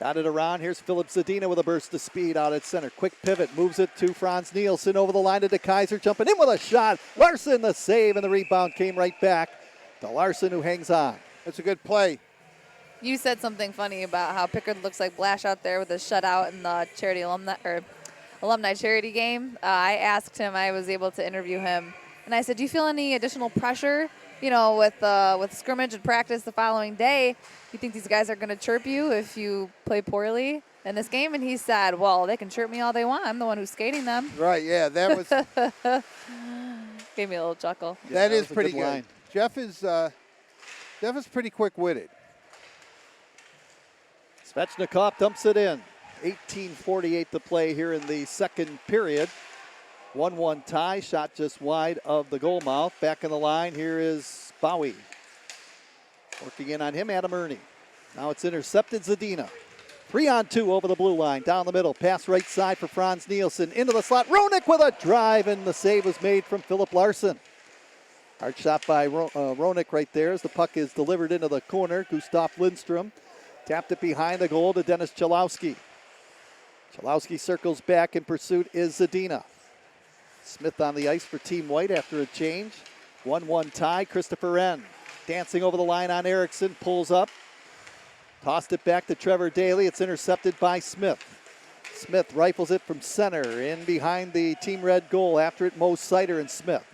S5: Got it around. Here's Philip Zadina with a burst of speed out at center. Quick pivot. Moves it to Franz Nielsen over the line to Kaiser. Jumping in with a shot. Larson the save, and the rebound came right back to Larson, who hangs on.
S6: That's a good play.
S4: You said something funny about how Pickard looks like Blash out there with a shutout in the charity alumni charity game. I asked him, I was able to interview him, and I said, do you feel any additional pressure, with scrimmage and practice the following day? You think these guys are going to chirp you if you play poorly in this game? And he said, well, they can chirp me all they want. I'm the one who's skating them.
S6: Right, yeah, that was...
S4: Gave me a little chuckle.
S6: That is pretty good.
S5: Line.
S6: Jeff is pretty quick-witted.
S5: Svechnikov dumps it in. 18:48 to play here in the second period. 1-1 tie, shot just wide of the goal mouth. Back in the line, here is Bowie. Working in on him, Adam Ernie. Now it's intercepted, Zadina. 3-on-2 over the blue line, down the middle. Pass right side for Franz Nielsen. Into the slot, Roenick with a drive, and the save was made from Philip Larson. Hard shot by Roenick right there as the puck is delivered into the corner. Gustav Lindstrom tapped it behind the goal to Dennis Chalowski. Chalowski circles back. In pursuit is Zadina. Smith on the ice for Team White after a change. 1-1 tie. Christopher Wren dancing over the line on Erickson. Pulls up. Tossed it back to Trevor Daly. It's intercepted by Smith. Smith rifles it from center in behind the Team Red goal. After it, Mo Sider and Smith.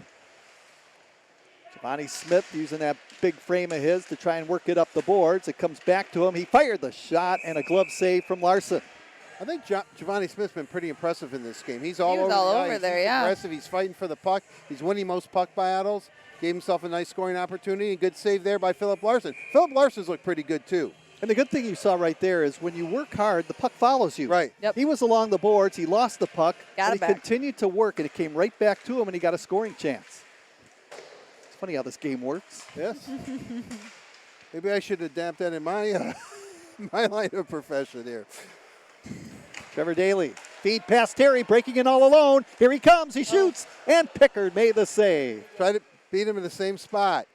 S5: Giovanni Smith using that big frame of his to try and work it up the boards. It comes back to him. He fired the shot and a glove save from Larson.
S6: I think Giovanni Smith's been pretty impressive in this game. He's all over
S4: there,
S6: He's
S4: yeah.
S6: aggressive. He's fighting for the puck. He's winning most puck battles. Gave himself a nice scoring opportunity. And good save there by Philip Larson. Philip Larson's looked pretty good, too.
S5: And the good thing you saw right there is when you work hard, the puck follows you.
S6: Right.
S4: Yep.
S5: He was along the boards. He lost the puck.
S4: Got
S5: but
S4: it
S5: he
S4: back.
S5: continued to work, and it came right back to him, and he got a scoring chance. It's funny how this game works.
S6: Yes. Maybe I should adapt that in my my line of profession here.
S5: Trevor Daly, feed past Terry, breaking in all alone. Here he comes, he shoots, and Pickard made the save.
S6: Try to beat him in the same spot.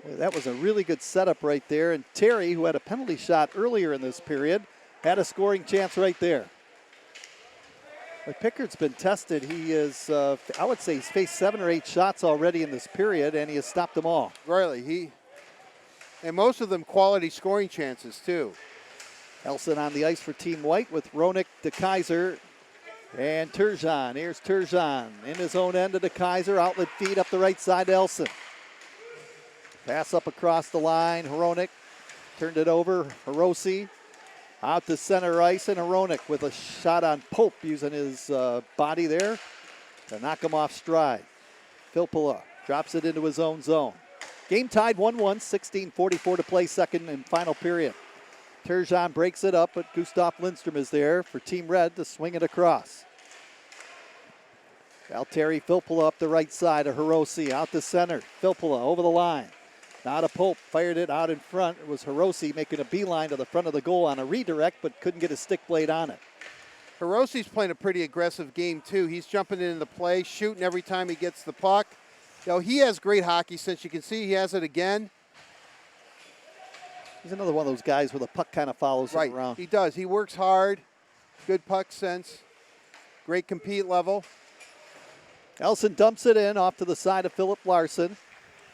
S5: Boy, that was a really good setup right there. And Terry, who had a penalty shot earlier in this period, had a scoring chance right there. But Pickard's been tested. He is, I would say he's faced 7 or 8 shots already in this period, and he has stopped them all.
S6: Really, and most of them quality scoring chances, too.
S5: Elson on the ice for Team White with Roenick, DeKaiser, and Turgeon. Here's Turgeon in his own end of DeKaiser. Outlet feed up the right side to Elson. Pass up across the line. Hronek turned it over. Hirose out to center ice, and Hronek with a shot on Pope using his body there to knock him off stride. Filppula drops it into his own zone. Game tied 1-1, 16:44 to play, second and final period. Turgeon breaks it up, but Gustav Lindstrom is there for Team Red to swing it across. Valtteri Filppula up the right side of Hirose, out to center. Filppula over the line. Now to Pope, fired it out in front. It was Hirose making a beeline to the front of the goal on a redirect, but couldn't get his stick blade on it.
S6: Hirose's playing a pretty aggressive game, too. He's jumping into the play, shooting every time he gets the puck. You know, he has great hockey sense. You can see he has it again.
S5: He's another one of those guys where the puck kind of follows him around.
S6: He does. He works hard. Good puck sense. Great compete level.
S5: Elson dumps it in off to the side of Philip Larson.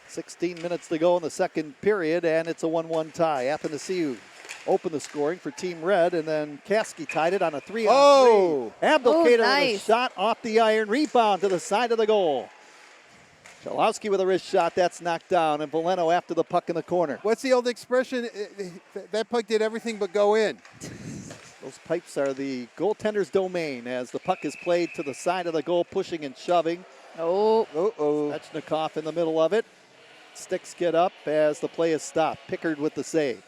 S5: 16 minutes to go in the second period, and it's a 1-1 tie. Athanasiou opened the scoring for Team Red, and then Kasky tied it on a 3-on-3.
S6: Oh!
S5: Abdelkader
S4: nice.
S5: with a shot off the iron. Rebound to the side of the goal. Chalowski with a wrist shot. That's knocked down, and Valeno after the puck in the corner.
S6: What's the old expression? That puck did everything but go in.
S5: Those pipes are the goaltender's domain as the puck is played to the side of the goal, pushing and shoving.
S4: Oh.
S5: Svechnikov in the middle of it. Sticks get up as the play is stopped. Pickard with the save.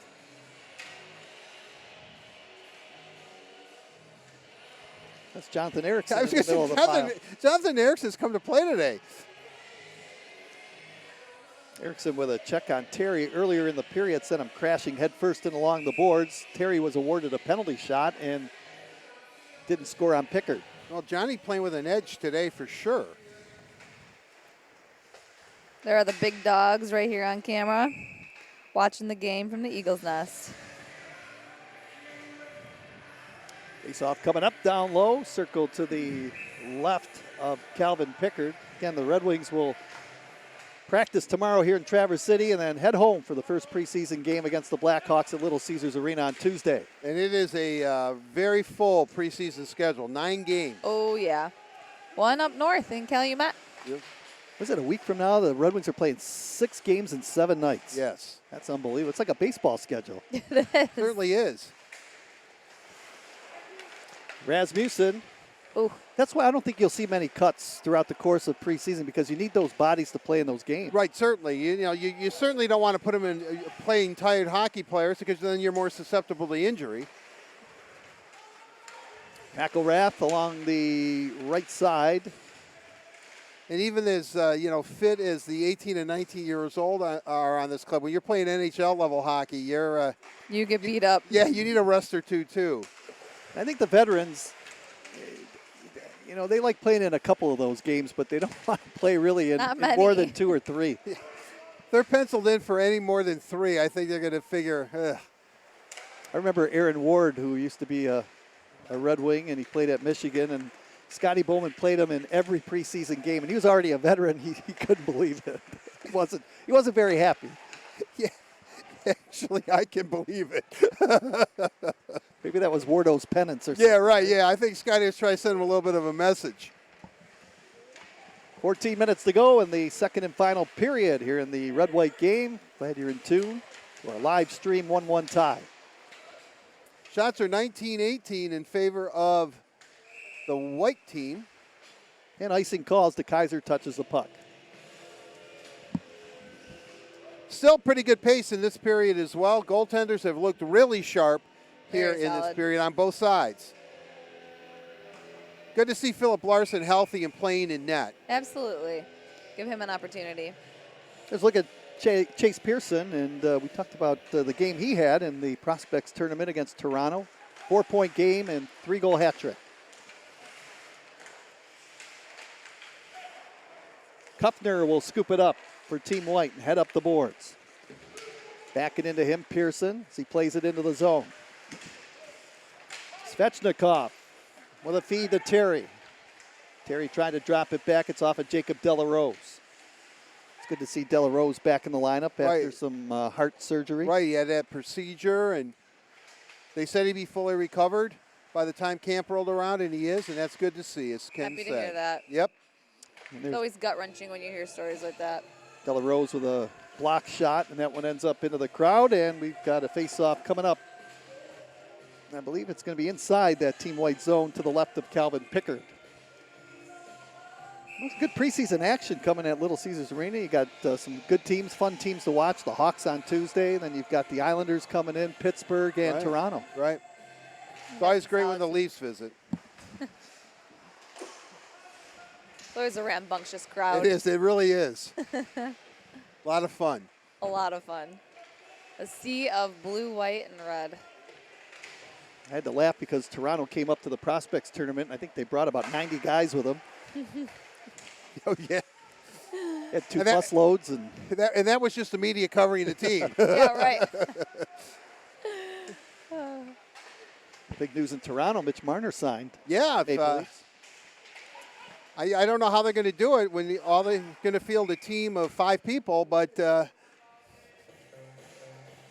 S5: That's Jonathan Erickson
S6: I was
S5: in the middle of the pile.
S6: Jonathan Erickson's come to play today.
S5: Erickson with a check on Terry earlier in the period sent him crashing headfirst and along the boards. Terry was awarded a penalty shot and didn't score on Pickard.
S6: Well, Johnny playing with an edge today for sure.
S4: There are the big dogs right here on camera watching the game from the Eagles' Nest.
S5: Face off coming up down low, circle to the left of Calvin Pickard. Again, the Red Wings will practice tomorrow here in Traverse City and then head home for the first preseason game against the Blackhawks at Little Caesars Arena on Tuesday.
S6: And it is a very full preseason schedule, 9 games.
S4: Oh, yeah. One up north in Calumet.
S6: Yep.
S5: Was it a week from now? The Red Wings are playing 6 games in 7 nights.
S6: Yes.
S5: That's unbelievable. It's like a baseball schedule.
S6: It certainly is.
S5: Rasmussen.
S4: Ooh.
S5: That's why I don't think you'll see many cuts throughout the course of preseason because you need those bodies to play in those games.
S6: Right, certainly. You certainly don't want to put them in playing tired hockey players because then you're more susceptible to injury.
S5: McElrath along the right side.
S6: And even as fit as the 18 and 19 years old are on this club, when you're playing NHL level hockey,
S4: you get beat up.
S6: Yeah, you need a rest or two too.
S5: I think the veterans, they like playing in a couple of those games, but they don't want to play really in more than 2 or 3.
S6: They're penciled in for any more than 3. I think they're going to figure.
S5: I remember Aaron Ward, who used to be a Red Wing, and he played at Michigan, and Scotty Bowman played him in every preseason game, and he was already a veteran. He couldn't believe it. He wasn't very happy.
S6: Yeah, actually, I can believe it.
S5: Maybe that was Wardo's penance or something.
S6: Yeah, right. Yeah, I think Scotty was trying to send him a little bit of a message.
S5: 14 minutes to go in the second and final period here in the Red-White game. Glad you're in tune to our live stream 1-1 tie.
S6: Shots are 19-18 in favor of the white team.
S5: And icing calls. DeKaiser touches the puck.
S6: Still pretty good pace in this period as well. Goaltenders have looked really sharp here
S4: Very
S6: in this
S4: solid.
S6: period on both sides. Good to see Philip Larson healthy and playing in net.
S4: Absolutely. Give him an opportunity.
S5: Let's look at Chase Pearson, and we talked about the game he had in the Prospects tournament against Toronto. 4-point game and 3-goal hat trick. Kuffner will scoop it up for Team White and head up the boards. Back it into him, Pearson, as he plays it into the zone. Svechnikov with a feed to Terry. Terry trying to drop it back. It's off of Jacob Delarose. It's good to see Delarose back in the lineup after some heart surgery.
S6: Right, he had that procedure, and they said he'd be fully recovered by the time camp rolled around, and he is, and that's good to see, as Ken
S4: Happy
S6: said.
S4: to hear that.
S6: Yep.
S4: It's always gut-wrenching when you hear stories like that.
S5: Delarose with a block shot, and that one ends up into the crowd, and we've got a face-off coming up. I believe it's going to be inside that Team White zone to the left of Calvin Pickard. Well, good preseason action coming at Little Caesars Arena. You got some good teams, fun teams to watch. The Hawks on Tuesday, then you've got the Islanders coming in, Pittsburgh and Toronto.
S6: Right. It's always great when the Leafs visit.
S4: Always a rambunctious crowd.
S6: It is. It really is. A lot of fun.
S4: A lot of fun. A sea of blue, white, and red.
S5: I had to laugh because Toronto came up to the Prospects tournament. I think they brought about 90 guys with them.
S6: Oh, yeah.
S5: Had 2 bus loads. And
S6: that was just the media covering the team.
S4: Yeah, right.
S5: big news in Toronto, Mitch Marner signed.
S6: Yeah. I don't know how they're going to do it when they're going to field a team of 5 people, but got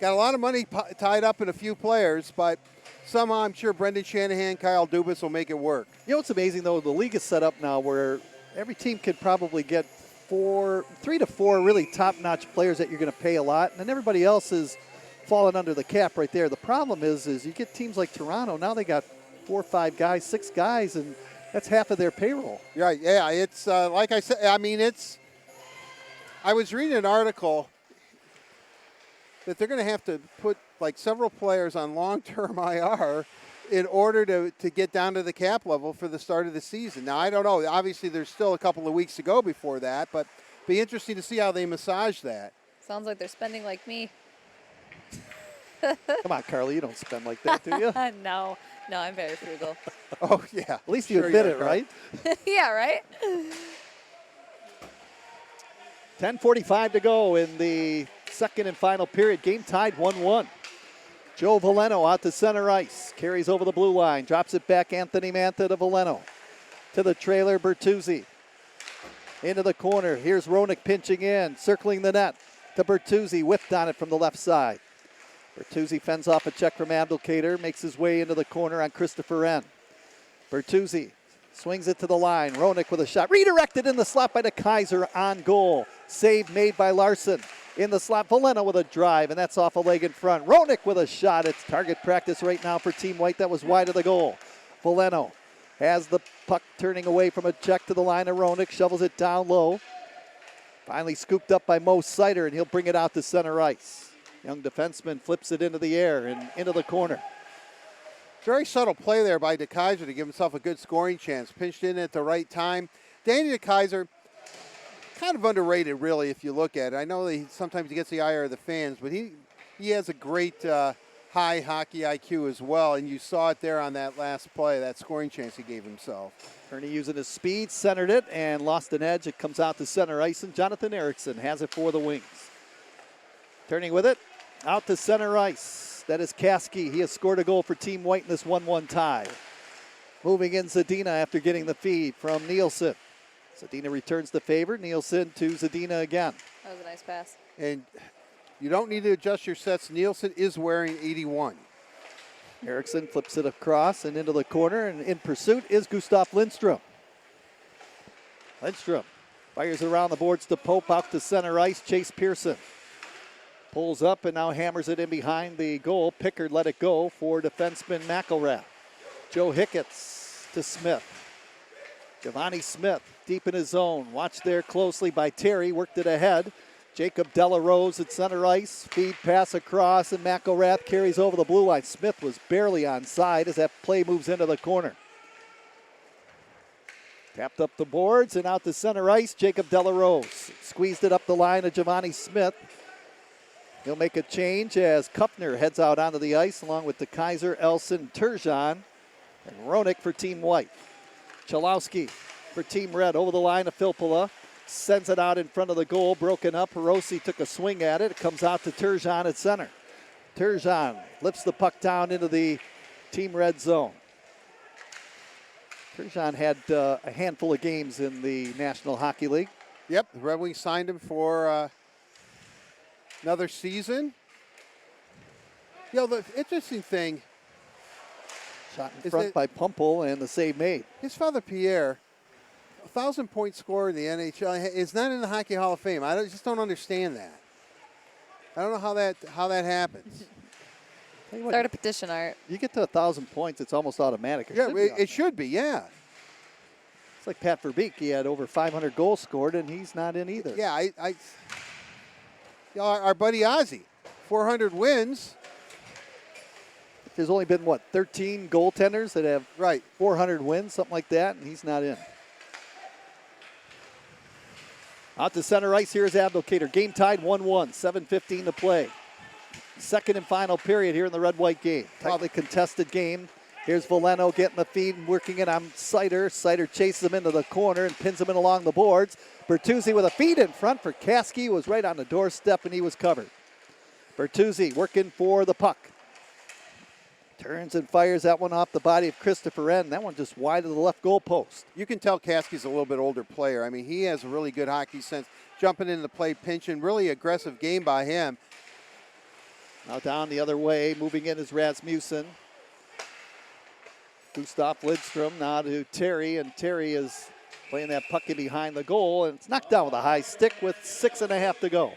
S6: a lot of money tied up in a few players, but somehow I'm sure Brendan Shanahan, Kyle Dubas will make it work.
S5: You know what's amazing, though? The league is set up now where every team could probably get 3 to 4 really top-notch players that you're going to pay a lot, and then everybody else is falling under the cap right there. The problem is you get teams like Toronto, now they got 4 or 5 guys, 6 guys, and that's half of their payroll.
S6: Right, yeah. It's like I said, I mean, I was reading an article that they're going to have to put like several players on long-term IR in order to get down to the cap level for the start of the season. Now, I don't know. Obviously, there's still a couple of weeks to go before that, but be interesting to see how they massage that.
S4: Sounds like they're spending like me.
S5: Come on, Carly, you don't spend like that, do you?
S4: No, I'm very frugal.
S6: Oh, yeah.
S5: At least you admit it, right?
S4: Yeah, right?
S5: 10:45 to go in the second and final period. Game tied 1-1. Joe Valeno out to center ice. Carries over the blue line. Drops it back. Anthony Mantha to Valeno. To the trailer, Bertuzzi. Into the corner. Here's Roenick pinching in. Circling the net. To Bertuzzi. Whipped on it from the left side. Bertuzzi fends off a check from Abdelkader. Makes his way into the corner on Christopher N. Bertuzzi swings it to the line. Roenick with a shot. Redirected in the slot by DeKaiser on goal. Save made by Larson. In the slot, Valeno with a drive, and that's off a leg in front. Roenick with a shot. It's target practice right now for Team White. That was wide of the goal. Valeno has the puck turning away from a check to the line of Roenick. Shovels it down low. Finally scooped up by Mo Sider, and he'll bring it out to center ice. Young defenseman flips it into the air and into the corner.
S6: Very subtle play there by DeKaiser to give himself a good scoring chance. Pinched in at the right time. Danny DeKaiser, kind of underrated, really, if you look at it. I know that sometimes he gets the ire of the fans, but he has a great high hockey IQ as well, and you saw it there on that last play, that scoring chance he gave himself.
S5: Ernie using his speed, centered it, and lost an edge. It comes out to center ice, and Jonathan Erickson has it for the Wings. Turning with it, out to center ice. That is Caskey. He has scored a goal for Team White in this 1-1 tie. Moving in Zadina after getting the feed from Nielsen. Zadina returns the favor. Nielsen to Zadina again.
S4: That was a nice pass.
S6: And you don't need to adjust your sets. Nielsen is wearing 81.
S5: Erickson flips it across and into the corner, and in pursuit is Gustav Lindstrom. Lindstrom fires around the boards to Pope, out to center ice. Chase Pearson pulls up and now hammers it in behind the goal. Pickard let it go for defenseman McElrath. Joe Hicketts to Smith. Giovanni Smith deep in his zone. Watched there closely by Terry. Worked it ahead. Jacob Delarose at center ice. Feed pass across, and McElrath carries over the blue line. Smith was barely onside as that play moves into the corner. Tapped up the boards and out to center ice. Jacob Delarose squeezed it up the line of Giovanni Smith. He'll make a change as Kupner heads out onto the ice along with DeKaiser, Elson, Turgeon, and Roenick for Team White. Chalowski for Team Red over the line of Filppula. Sends it out in front of the goal, broken up. Rossi took a swing at it. It comes out to Turgeon at center. Turgeon lifts the puck down into the Team Red zone. Turgeon had a handful of games in the National Hockey League.
S6: Yep, the Red Wings signed him for another season. You know, the interesting thing.
S5: Shot in front by Pumple and the save made.
S6: His father, Pierre, 1,000-point scorer in the NHL, is not in the Hockey Hall of Fame. Just don't understand that. I don't know how that happens.
S4: Start a petition, Art.
S5: You get to 1,000 points, it's almost automatic.
S6: It should be, yeah.
S5: It's like Pat Verbeek. He had over 500 goals scored, and he's not in either.
S6: Yeah, our buddy Ozzy, 400 wins.
S5: There's only been, 13 goaltenders that have 400 wins, something like that, and he's not in. Out to center ice, here's Abdelkader. Game tied 1-1, 7:15 to play. Second and final period here in the red-white game. Tightly contested game. Here's Valeno getting the feed and working it on Sider. Sider chases him into the corner and pins him in along the boards. Bertuzzi with a feed in front for Caskey, was right on the doorstep and he was covered. Bertuzzi working for the puck. Turns and fires that one off the body of Christopher N. That one just wide of the left goal post.
S6: You can tell Caskey's a little bit older player. I mean, he has a really good hockey sense. Jumping into the play, pinching, really aggressive game by him.
S5: Now down the other way, moving in is Rasmussen. Gustav Lidstrom now to Terry, and Terry is playing that puck in behind the goal, and it's knocked down with a high stick with 6.5 to go.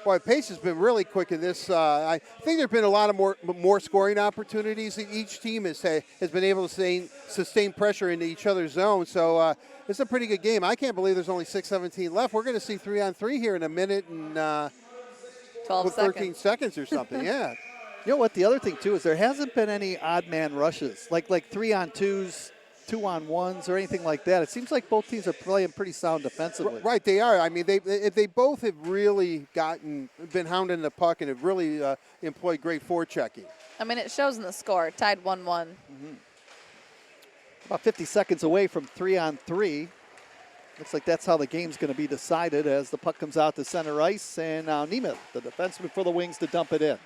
S6: Boy, pace has been really quick in this. I think there have been a lot of more scoring opportunities. Each team has been able to sustain pressure into each other's zone. So it's a pretty good game. I can't believe there's only 6:17 left. We're going to see 3-on-3 here in a minute and 13 seconds or something. Yeah.
S5: You know what? The other thing too is there hasn't been any odd man rushes like 3-on-2s. 2-on-1s or anything like that. It seems like both teams are playing pretty sound defensively.
S6: Right, they are. I mean, they both have really been hounding the puck and have really employed great forechecking.
S4: I mean, it shows in the score, tied 1-1.
S5: Mm-hmm. About 50 seconds away from 3-on-3. Looks like that's how the game's going to be decided as the puck comes out to center ice, and now Nemeth, the defenseman for the Wings, to dump it in.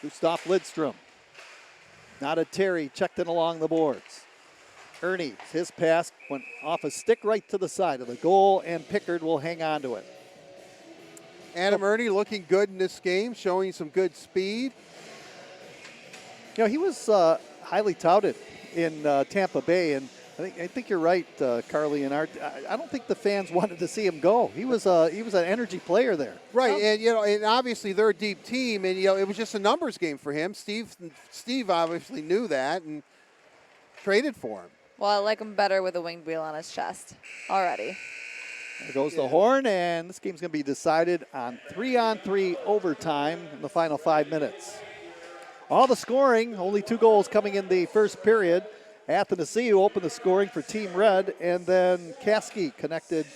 S5: Gustav Lidstrom. Now to Terry, checked in along the boards. Ernie, his pass went off a stick right to the side of the goal, and Pickard will hang on to it.
S6: Adam Ernie looking good in this game, showing some good speed.
S5: You know, he was highly touted in Tampa Bay, and I think you're right, Carly and Art. I don't think the fans wanted to see him go. He was an energy player there.
S6: Right, and obviously they're a deep team, and it was just a numbers game for him. Steve obviously knew that and traded for him.
S4: Well, I like him better with a winged wheel on his chest already.
S5: There goes the horn, and this game's going to be decided on 3-on-3 overtime in the final 5 minutes. All the scoring, only 2 goals coming in the first period. Athanasiou opened the scoring for Team Red, and then Caskey connected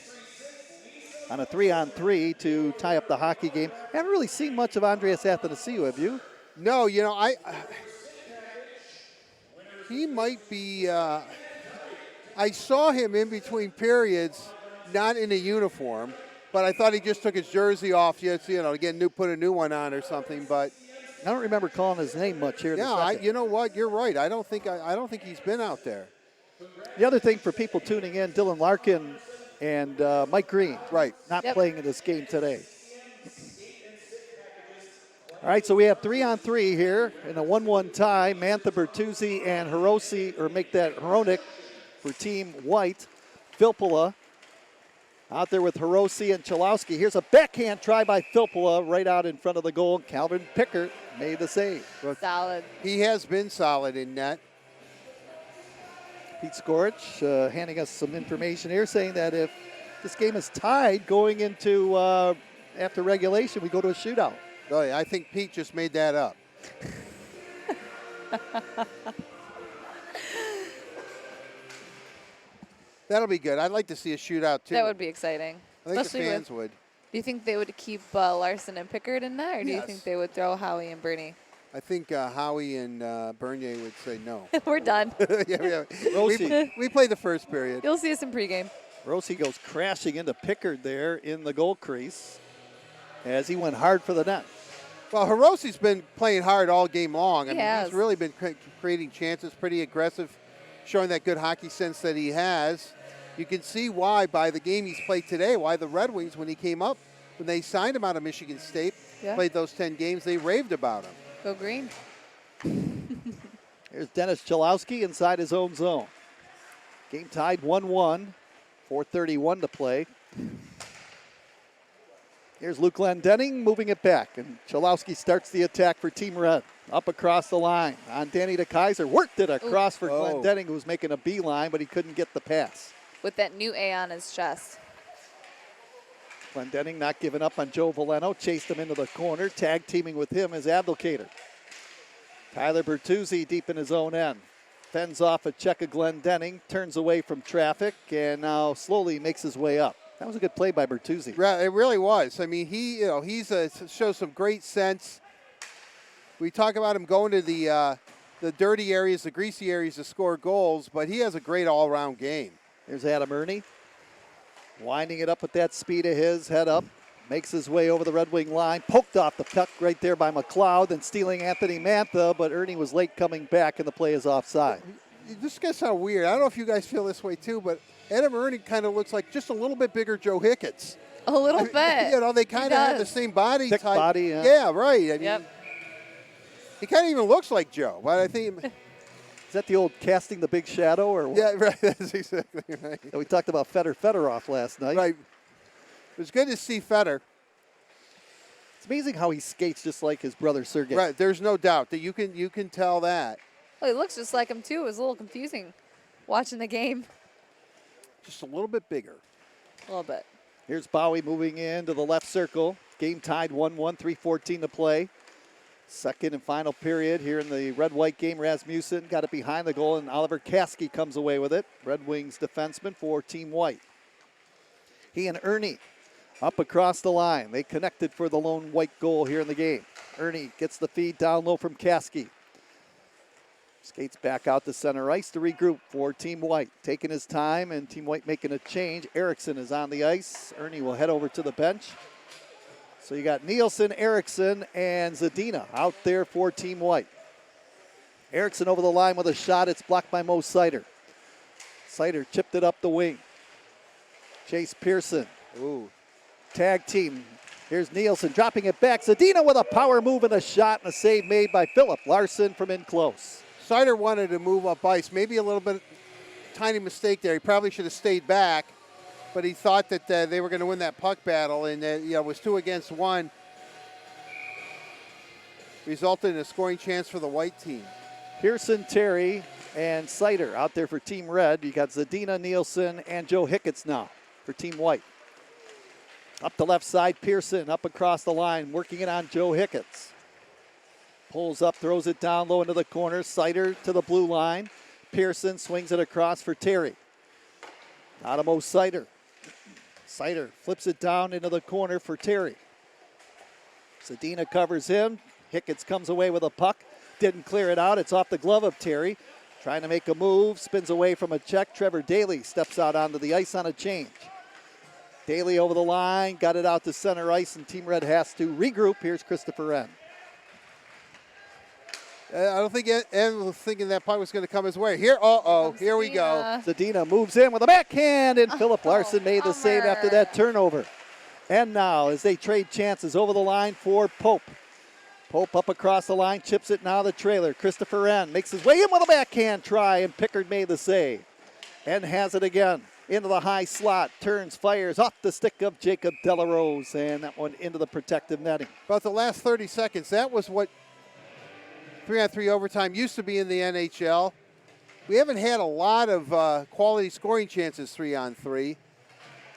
S5: on a 3-on-3 to tie up the hockey game. Haven't really seen much of Andreas Athanasiou, have you?
S6: No, you know, he might be, I saw him in between periods, not in a uniform, but I thought he just took his jersey off, you know, again, put a new one on or something, but.
S5: I don't remember calling his name much here.
S6: Yeah, you know what, you're right. I don't think he's been out there.
S5: The other thing for people tuning in, Dylan Larkin and Mike Green,
S6: right,
S5: not playing in this game today. All right, so we have 3-on-3 here in a 1-1 tie. Mantha, Bertuzzi, and Hiroshi, or make that Hronik for Team White. Filppula out there with Hiroshi and Chalowski. Here's a backhand try by Filppula right out in front of the goal. Calvin Pickert made the save.
S4: Solid.
S6: He has been solid in net.
S5: Pete Skorich handing us some information here, saying that if this game is tied going into after regulation, we go to a shootout.
S6: Oh, yeah, I think Pete just made that up. That'll be good. I'd like to see a shootout, too.
S4: That would be exciting.
S6: I think
S4: Especially
S6: the fans would.
S4: Do you think they would keep Larson and Pickard in that, or do you think they would throw Howie and Bernie?
S6: I think Howie and Bernier would say no.
S4: We're done.
S6: yeah.
S5: Rossi.
S6: We played the first period.
S4: You'll see us in pregame.
S5: Rossi goes crashing into Pickard there in the goal crease as he went hard for the net.
S6: Well, Hiroshi's been playing hard all game long. I mean, he's really been creating chances, pretty aggressive, showing that good hockey sense that he has. You can see why, by the game he's played today, why the Red Wings, when he came up, when they signed him out of Michigan State, played those 10 games, they raved about him.
S4: Go green.
S5: Here's Dennis Chalowski inside his own zone. Game tied 1-1, 4:31 to play. Here's Luke Glendenning moving it back, and Chalowski starts the attack for Team Red. Up across the line on Danny DeKaiser. Worked it across for Glendenning, who was making a beeline, but he couldn't get the pass.
S4: With that new A on his chest.
S5: Glendenning not giving up on Joe Valeno. Chased him into the corner. Tag teaming with him is Abdelkader. Tyler Bertuzzi deep in his own end. Fends off a check of Glendenning. Turns away from traffic and now slowly makes his way up. That was a good play by Bertuzzi.
S6: It really was. I mean, he shows some great sense. We talk about him going to the dirty areas, the greasy areas to score goals, but he has a great all-around game.
S5: Here's Adam Ernie. Winding it up with that speed of his, head up. Makes his way over the Red Wing line. Poked off the puck right there by McLeod and stealing Anthony Mantha, but Ernie was late coming back and the play is offside.
S6: This gets sound weird. I don't know if you guys feel this way too, but Adam Ernie kind of looks like just a little bit bigger Joe Hicketts.
S4: A little bit.
S6: You know, they kind of have the same body
S5: Thick
S6: type.
S5: body, yeah.
S6: Yeah, right. I mean, he kind of even looks like Joe, but I think.
S5: Is that the old casting the big shadow or what?
S6: Yeah, right. That's exactly right.
S5: Yeah, we talked about Fedorov last night.
S6: Right. It was good to see Fedor.
S5: It's amazing how he skates just like his brother Sergei.
S6: Right. There's no doubt that you can tell that.
S4: Well, he looks just like him too. It was a little confusing watching the game.
S6: Just a little bit bigger.
S4: A little bit.
S5: Here's Bowie moving into the left circle. Game tied 1-1, 3:14 to play. Second and final period here in the Red-White game. Rasmussen got it behind the goal, and Oliver Caskey comes away with it. Red Wings defenseman for Team White. He and Ernie up across the line. They connected for the lone White goal here in the game. Ernie gets the feed down low from Caskey. Skates back out to center ice to regroup for Team White. Taking his time, and Team White making a change. Erickson is on the ice. Ernie will head over to the bench. So you got Nielsen, Erickson, and Zadina out there for Team White. Erickson over the line with a shot. It's blocked by Mo Sider. Sider chipped it up the wing. Chase Pearson.
S6: Ooh.
S5: Tag team. Here's Nielsen dropping it back. Zadina with a power move and a shot, and a save made by Philip Larson from in close.
S6: Sider wanted to move up ice. Maybe a little bit, tiny mistake there. He probably should have stayed back. But he thought that they were going to win that puck battle, and it was 2 against 1. Resulted in a scoring chance for the White team.
S5: Pearson, Terry, and Sider out there for Team Red. You got Zadina, Nielsen, and Joe Hicketts now for Team White. Up the left side, Pearson up across the line, working it on Joe Hicketts. Pulls up, throws it down low into the corner. Sider to the blue line. Pearson swings it across for Terry. Adamo Sider. Sider flips it down into the corner for Terry. Zadina covers him. Hicketts comes away with a puck. Didn't clear it out. It's off the glove of Terry. Trying to make a move. Spins away from a check. Trevor Daly steps out onto the ice on a change. Daly over the line. Got it out to center ice, and Team Red has to regroup. Here's Christopher Wren.
S6: I don't think Ed was thinking that puck was going to come his way. Here we go.
S5: Zadina moves in with a backhand, and Philip Larson made the save after that turnover. And now, as they trade chances over the line for Pope. Pope up across the line, chips it now the trailer. Christopher Wren makes his way in with a backhand try, and Pickard made the save. And has it again. Into the high slot, turns, fires off the stick of Jacob Delarose, and that one into the protective netting.
S6: About the last 30 seconds, that was what 3-on-3 overtime used to be in the NHL. We haven't had a lot of quality scoring chances 3-on-3.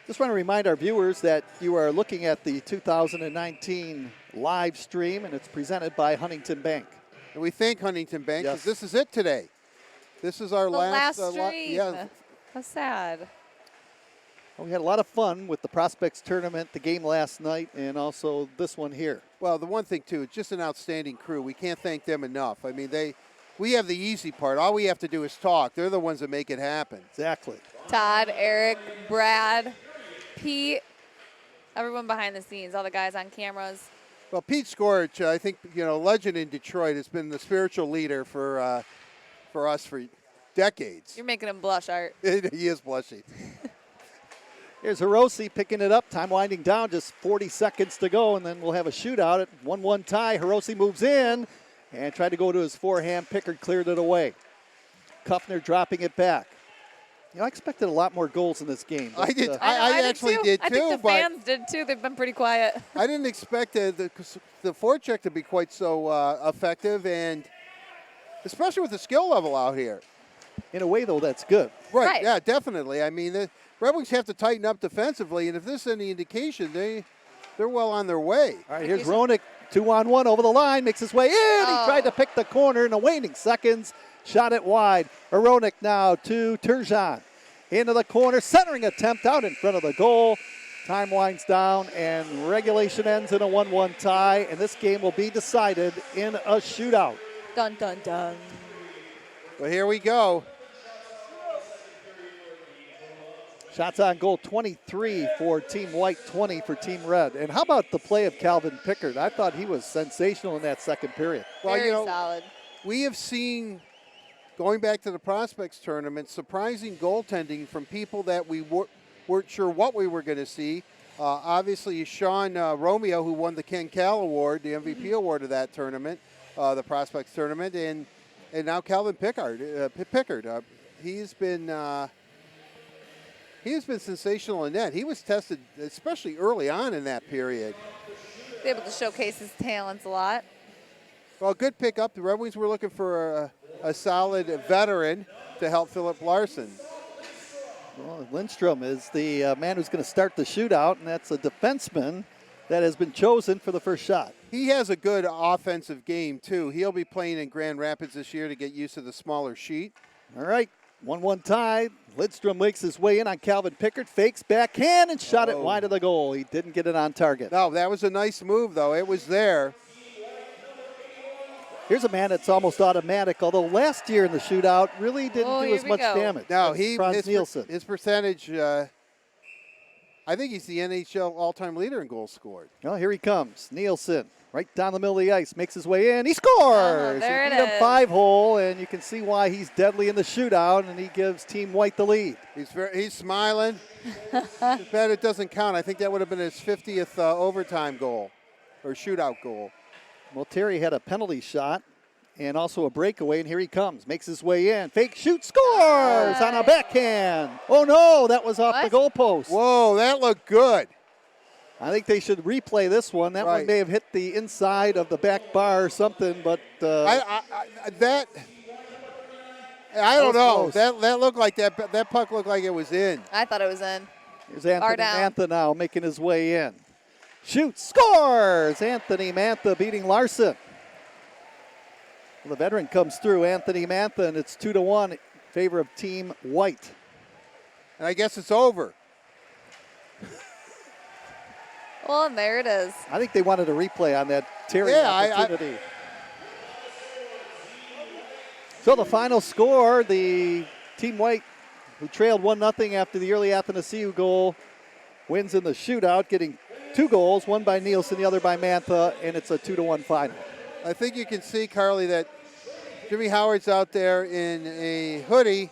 S5: Just want to remind our viewers that you are looking at the 2019 live stream, and it's presented by Huntington Bank.
S6: And we thank Huntington Bank because
S5: Yes.
S6: this is it today. This is our
S4: The last stream.
S6: yeah.
S4: How sad.
S5: Well, we had a lot of fun with the Prospects tournament, the game last night, and also this one here.
S6: Well, the one thing, too, it's just an outstanding crew. We can't thank them enough. I mean, we have the easy part. All we have to do is talk. They're the ones that make it happen.
S5: Exactly.
S4: Todd, Eric, Brad, Pete, everyone behind the scenes, all the guys on cameras.
S6: Well, Pete Scorich, I think, legend in Detroit, has been the spiritual leader for us for decades.
S4: You're making him blush, Art.
S6: He is blushing.
S5: Here's Hiroshi picking it up. Time winding down, just 40 seconds to go, and then we'll have a shootout at 1-1 tie. Hiroshi moves in and tried to go to his forehand. Pickard cleared it away. Kuffner dropping it back. I expected a lot more goals in this game.
S6: I did. I actually did too.
S4: I think the fans did too. They've been pretty quiet.
S6: I didn't expect the forecheck to be quite so effective, and especially with the skill level out here.
S5: In a way, though, that's good.
S6: Right. Yeah, definitely. I mean, the Red Wings have to tighten up defensively, and if this is any indication, they're well on their way.
S5: All right, here's Roenick, 2-on-1 over the line, makes his way in.
S4: Oh.
S5: He tried to pick the corner in the waning seconds. Shot it wide. Roenick now to Turgeon. Into the corner, centering attempt out in front of the goal. Time winds down, and regulation ends in a 1-1 tie, and this game will be decided in a shootout.
S4: Dun, dun, dun.
S6: Well, here we go.
S5: Shots on goal, 23 for Team White, 20 for Team Red. And how about the play of Calvin Pickard? I thought he was sensational in that second period.
S6: Well,
S4: Very solid.
S6: We have seen, going back to the Prospects tournament, surprising goaltending from people that we weren't sure what we were going to see. Obviously, Sean Romeo, who won the Ken Cal Award, the MVP award of that tournament, the Prospects tournament, and now Calvin Pickard. He's been sensational in that. He was tested, especially early on in that period.
S4: He's able to showcase his talents a lot.
S6: Well, good pickup. The Red Wings were looking for a solid veteran to help Philip Larson.
S5: Well, Lindstrom is the man who's going to start the shootout, and that's a defenseman that has been chosen for the first shot.
S6: He has a good offensive game, too. He'll be playing in Grand Rapids this year to get used to the smaller sheet.
S5: All right, 1-1 tie. Lindstrom makes his way in on Calvin Pickard, fakes backhand and shot it wide of the goal. He didn't get it on target.
S6: No, that was a nice move, though. It was there.
S5: Here's a man that's almost automatic, although last year in the shootout really didn't do as much damage.
S6: No,
S5: Franz Nielsen.
S6: His percentage, I think he's the NHL all-time leader in goals scored.
S5: Well, here he comes. Nielsen, right down the middle of the ice, makes his way in. He scores!
S4: There
S5: he
S4: it
S5: beat him
S4: is.
S5: 5-hole, and you can see why he's deadly in the shootout, and he gives Team White the lead.
S6: He's smiling. Too bad it doesn't count. I think that would have been his 50th overtime goal or shootout goal.
S5: Well, Terry had a penalty shot and also a breakaway, and here he comes. Makes his way in. Fake shoot, scores on a backhand. Oh, no, that was off the goalpost.
S6: Whoa, that looked good.
S5: I think they should replay this one. That one may have hit the inside of the back bar or something, but
S6: I don't know.
S5: Close.
S6: That looked like that puck looked like it was in.
S4: I thought it was in.
S5: Here's Anthony
S4: down.
S5: Mantha now making his way in. Shoots, scores! Anthony Mantha beating Larson. Well, the veteran comes through, Anthony Mantha, and it's 2-1 in favor of Team White.
S6: And I guess it's over.
S4: Well, and there it is.
S5: I think they wanted a replay on that Terry opportunity. So the final score, the Team White, who trailed 1-0 after the early Athanasiou goal, wins in the shootout, getting 2 goals, one by Nielsen, the other by Mantha, and it's a 2-1 final.
S6: I think you can see, Carly, that Jimmy Howard's out there in a hoodie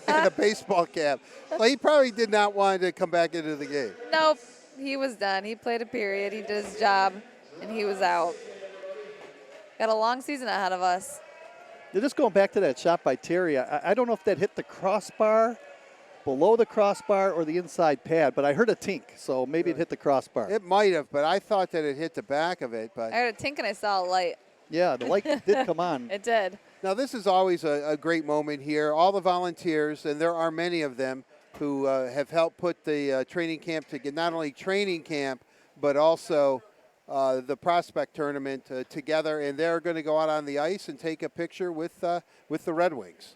S6: and a baseball cap. Well, he probably did not want to come back into the game.
S4: Nope, he was done. He played a period. He did his job, and he was out. Got a long season ahead of us.
S5: They're just going back to that shot by Terry. I don't know if that hit the crossbar, below the crossbar, or the inside pad, but I heard a tink, so maybe it hit the crossbar.
S6: It might have, but I thought that it hit the back of it. But
S4: I heard a tink and I saw a light.
S5: Yeah, the light did come on.
S4: It did.
S6: now this is always a great moment here. All the volunteers, and there are many of them, who have helped put the training camp together, not only training camp, but also the prospect tournament together, and they're going to go out on the ice and take a picture with the Red Wings.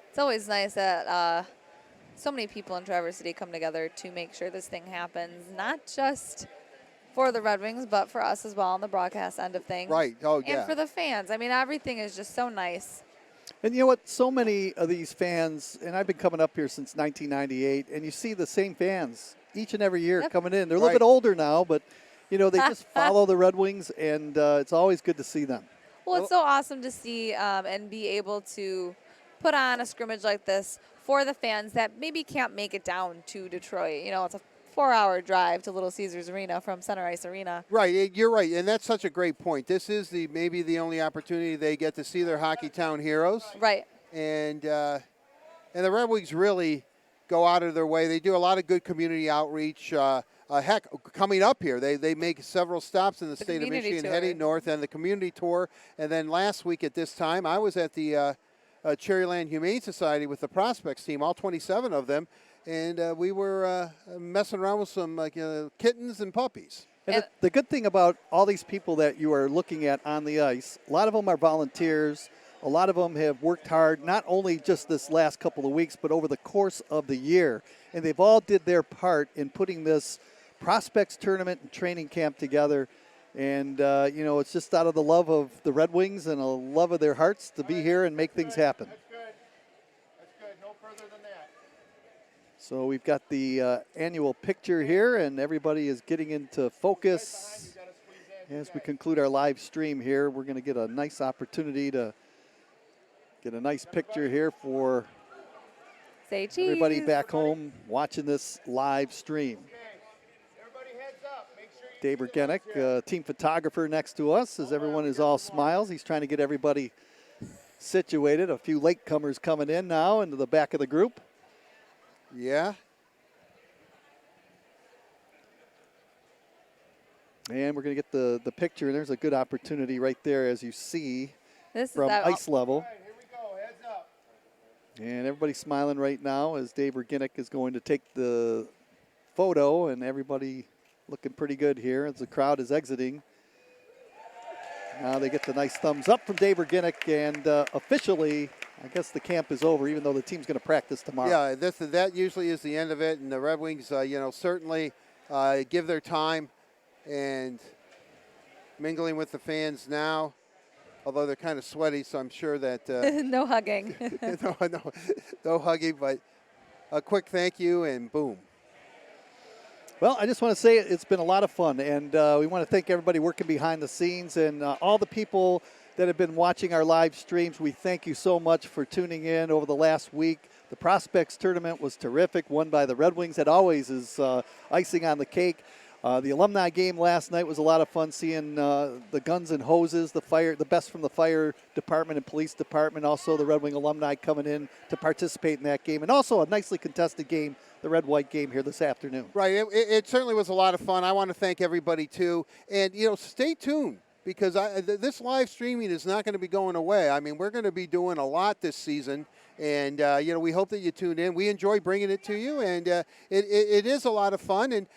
S4: It's always nice that so many people in Traverse City come together to make sure this thing happens, not just for the Red Wings, but for us as well on the broadcast end of things.
S6: Right. Oh, yeah.
S4: And for the fans. I mean, everything is just so nice.
S5: And you know what? So many of these fans, and I've been coming up here since 1998, and you see the same fans each and every year coming in. They're a little bit older now, but, you know, they just follow the Red Wings, and it's always good to see them.
S4: Well, it's so awesome to see and be able to put on a scrimmage like this for the fans that maybe can't make it down to Detroit. You know, it's a 4-hour drive to Little Caesars Arena from Center Ice Arena.
S6: Right, you're right, and that's such a great point. This is maybe the only opportunity they get to see their Hockey Town heroes.
S4: Right.
S6: And the Red Wings really go out of their way. They do a lot of good community outreach. Heck, coming up here, they make several stops in the state of Michigan, heading north, and the community tour. And then last week at this time, I was at the Cherryland Humane Society with the prospects team, all 27 of them. And we were messing around with some kittens and puppies.
S5: And the good thing about all these people that you are looking at on the ice, a lot of them are volunteers. A lot of them have worked hard, not only just this last couple of weeks, but over the course of the year. And they've all did their part in putting this prospects tournament and training camp together. And, you know, it's just out of the love of the Red Wings and a love of their hearts to be here and make things happen. So we've got the annual picture here, and everybody is getting into focus. As we conclude our live stream here, we're going to get a nice opportunity to get a nice picture here for everybody back home watching this live stream. Dave Ergenek, team photographer next to us, as everyone is all smiles. He's trying to get everybody situated. A few latecomers coming in now into the back of the group.
S6: Yeah.
S5: And we're going to get the picture, and there's a good opportunity right there, as you see, from ice level.
S6: Right, here we go, heads up.
S5: And everybody's smiling right now as Dave Ergenek is going to take the photo, and everybody looking pretty good here as the crowd is exiting. Now they get the nice thumbs up from Dave Ergenek, and officially, I guess the camp is over, even though the team's going to practice tomorrow.
S6: Yeah, that usually is the end of it, and the Red Wings, certainly give their time and mingling with the fans now, although they're kind of sweaty, so I'm sure that
S4: no hugging.
S6: no hugging, but a quick thank you, and boom.
S5: Well, I just want to say it's been a lot of fun, and we want to thank everybody working behind the scenes and all the people that have been watching our live streams. We thank you so much for tuning in over the last week. The Prospects Tournament was terrific, won by the Red Wings. That always is icing on the cake. The alumni game last night was a lot of fun, seeing the guns and hoses, the best from the fire department and police department, also the Red Wing alumni coming in to participate in that game, and also a nicely contested game, the Red White game here this afternoon.
S6: Right, it certainly was a lot of fun. I want to thank everybody too, and stay tuned, because this live streaming is not going to be going away. I mean, we're going to be doing a lot this season, And, we hope that you tune in. We enjoy bringing it to you, and it is a lot of fun. And,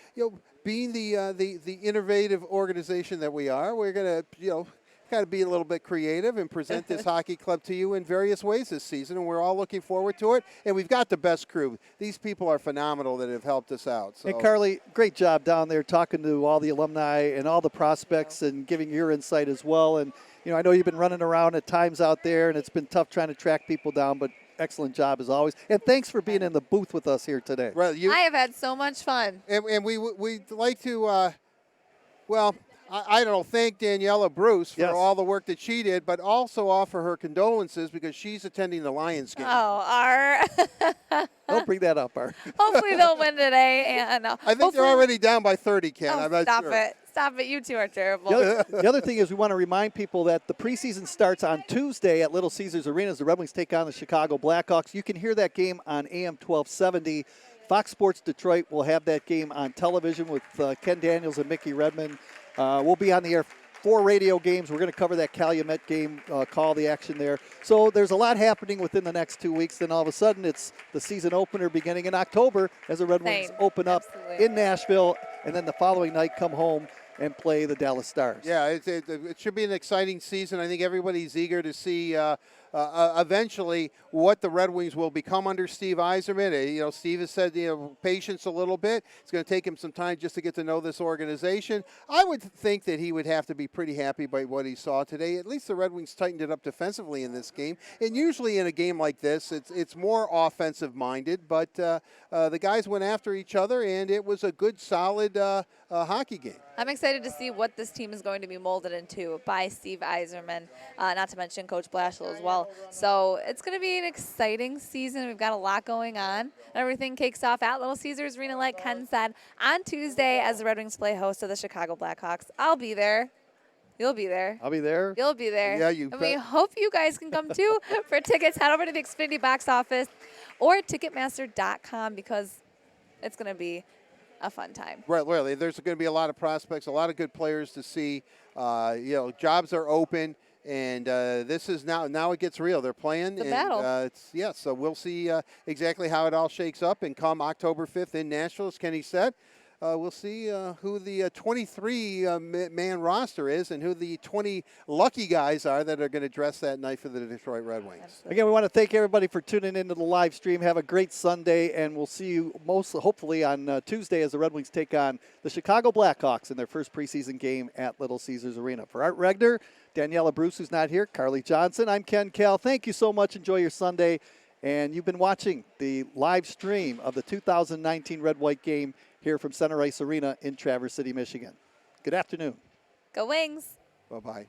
S6: being the innovative organization that we are, we're going to, kind of be a little bit creative and present this hockey club to you in various ways this season, and we're all looking forward to it. And we've got the best crew. These people are phenomenal that have helped us out. So.
S5: And Carly, great job down there talking to all the alumni and all the prospects and giving your insight as well. And, I know you've been running around at times out there, and it's been tough trying to track people down, but excellent job as always. And thanks for being in the booth with us here today.
S6: Well,
S4: I have had so much fun.
S6: And we'd like to, I don't know, thank Daniela Bruce for all the work that she did, but also offer her condolences because she's attending the Lions game.
S4: Oh,
S5: Don't bring that up, Art.
S4: hopefully they'll win today. And
S6: I think they're already down by 30, Ken. I'm not
S4: stop
S6: sure.
S4: it. Stop it. You two are terrible.
S5: The other thing is we want to remind people that the preseason starts on Tuesday at Little Caesars Arena as the Red Wings take on the Chicago Blackhawks. You can hear that game on AM 1270. Fox Sports Detroit will have that game on television with Ken Daniels and Mickey Redmond. We'll be on the air 4 radio games. We're going to cover that Calumet game, call the action there. So there's a lot happening within the next 2 weeks. Then all of a sudden it's the season opener beginning in October as the Red Wings open up in Nashville, and then the following night come home and play the Dallas Stars.
S6: Yeah, it should be an exciting season. I think everybody's eager to see eventually what the Red Wings will become under Steve Yzerman. Steve has said, patience a little bit. It's going to take him some time just to get to know this organization. I would think that he would have to be pretty happy by what he saw today. At least the Red Wings tightened it up defensively in this game. And usually in a game like this, it's more offensive-minded. But the guys went after each other, and it was a good, solid hockey game.
S4: I'm excited to see what this team is going to be molded into by Steve Yzerman, not to mention Coach Blashill as well. So it's going to be an exciting season. We've got a lot going on. Everything kicks off at Little Caesars Arena, like Ken said, on Tuesday as the Red Wings play host to the Chicago Blackhawks. I'll be there. You'll be there.
S5: I'll be there.
S4: You'll be there.
S6: Yeah,
S4: and we hope you guys can come too. For tickets, head over to the Xfinity box office or Ticketmaster.com because it's going to be a fun time.
S6: Right, really. There's going to be a lot of prospects, a lot of good players to see. Jobs are open, and this is now it gets real. They're playing.
S4: The battle.
S6: So we'll see exactly how it all shakes up. And come October 5th in Nashville, as Kenny said, we'll see who the 23-man roster is and who the 20 lucky guys are that are going to dress that night for the Detroit Red Wings.
S4: Absolutely.
S5: Again, we want to thank everybody for tuning into the live stream. Have a great Sunday, and we'll see you hopefully on Tuesday as the Red Wings take on the Chicago Blackhawks in their first preseason game at Little Caesars Arena. For Art Regner, Daniela Bruce, who's not here, Carly Johnson, I'm Ken Kell. Thank you so much. Enjoy your Sunday. And you've been watching the live stream of the 2019 Red White game here from Center Ice Arena in Traverse City, Michigan. Good afternoon.
S4: Go Wings.
S6: Bye-bye.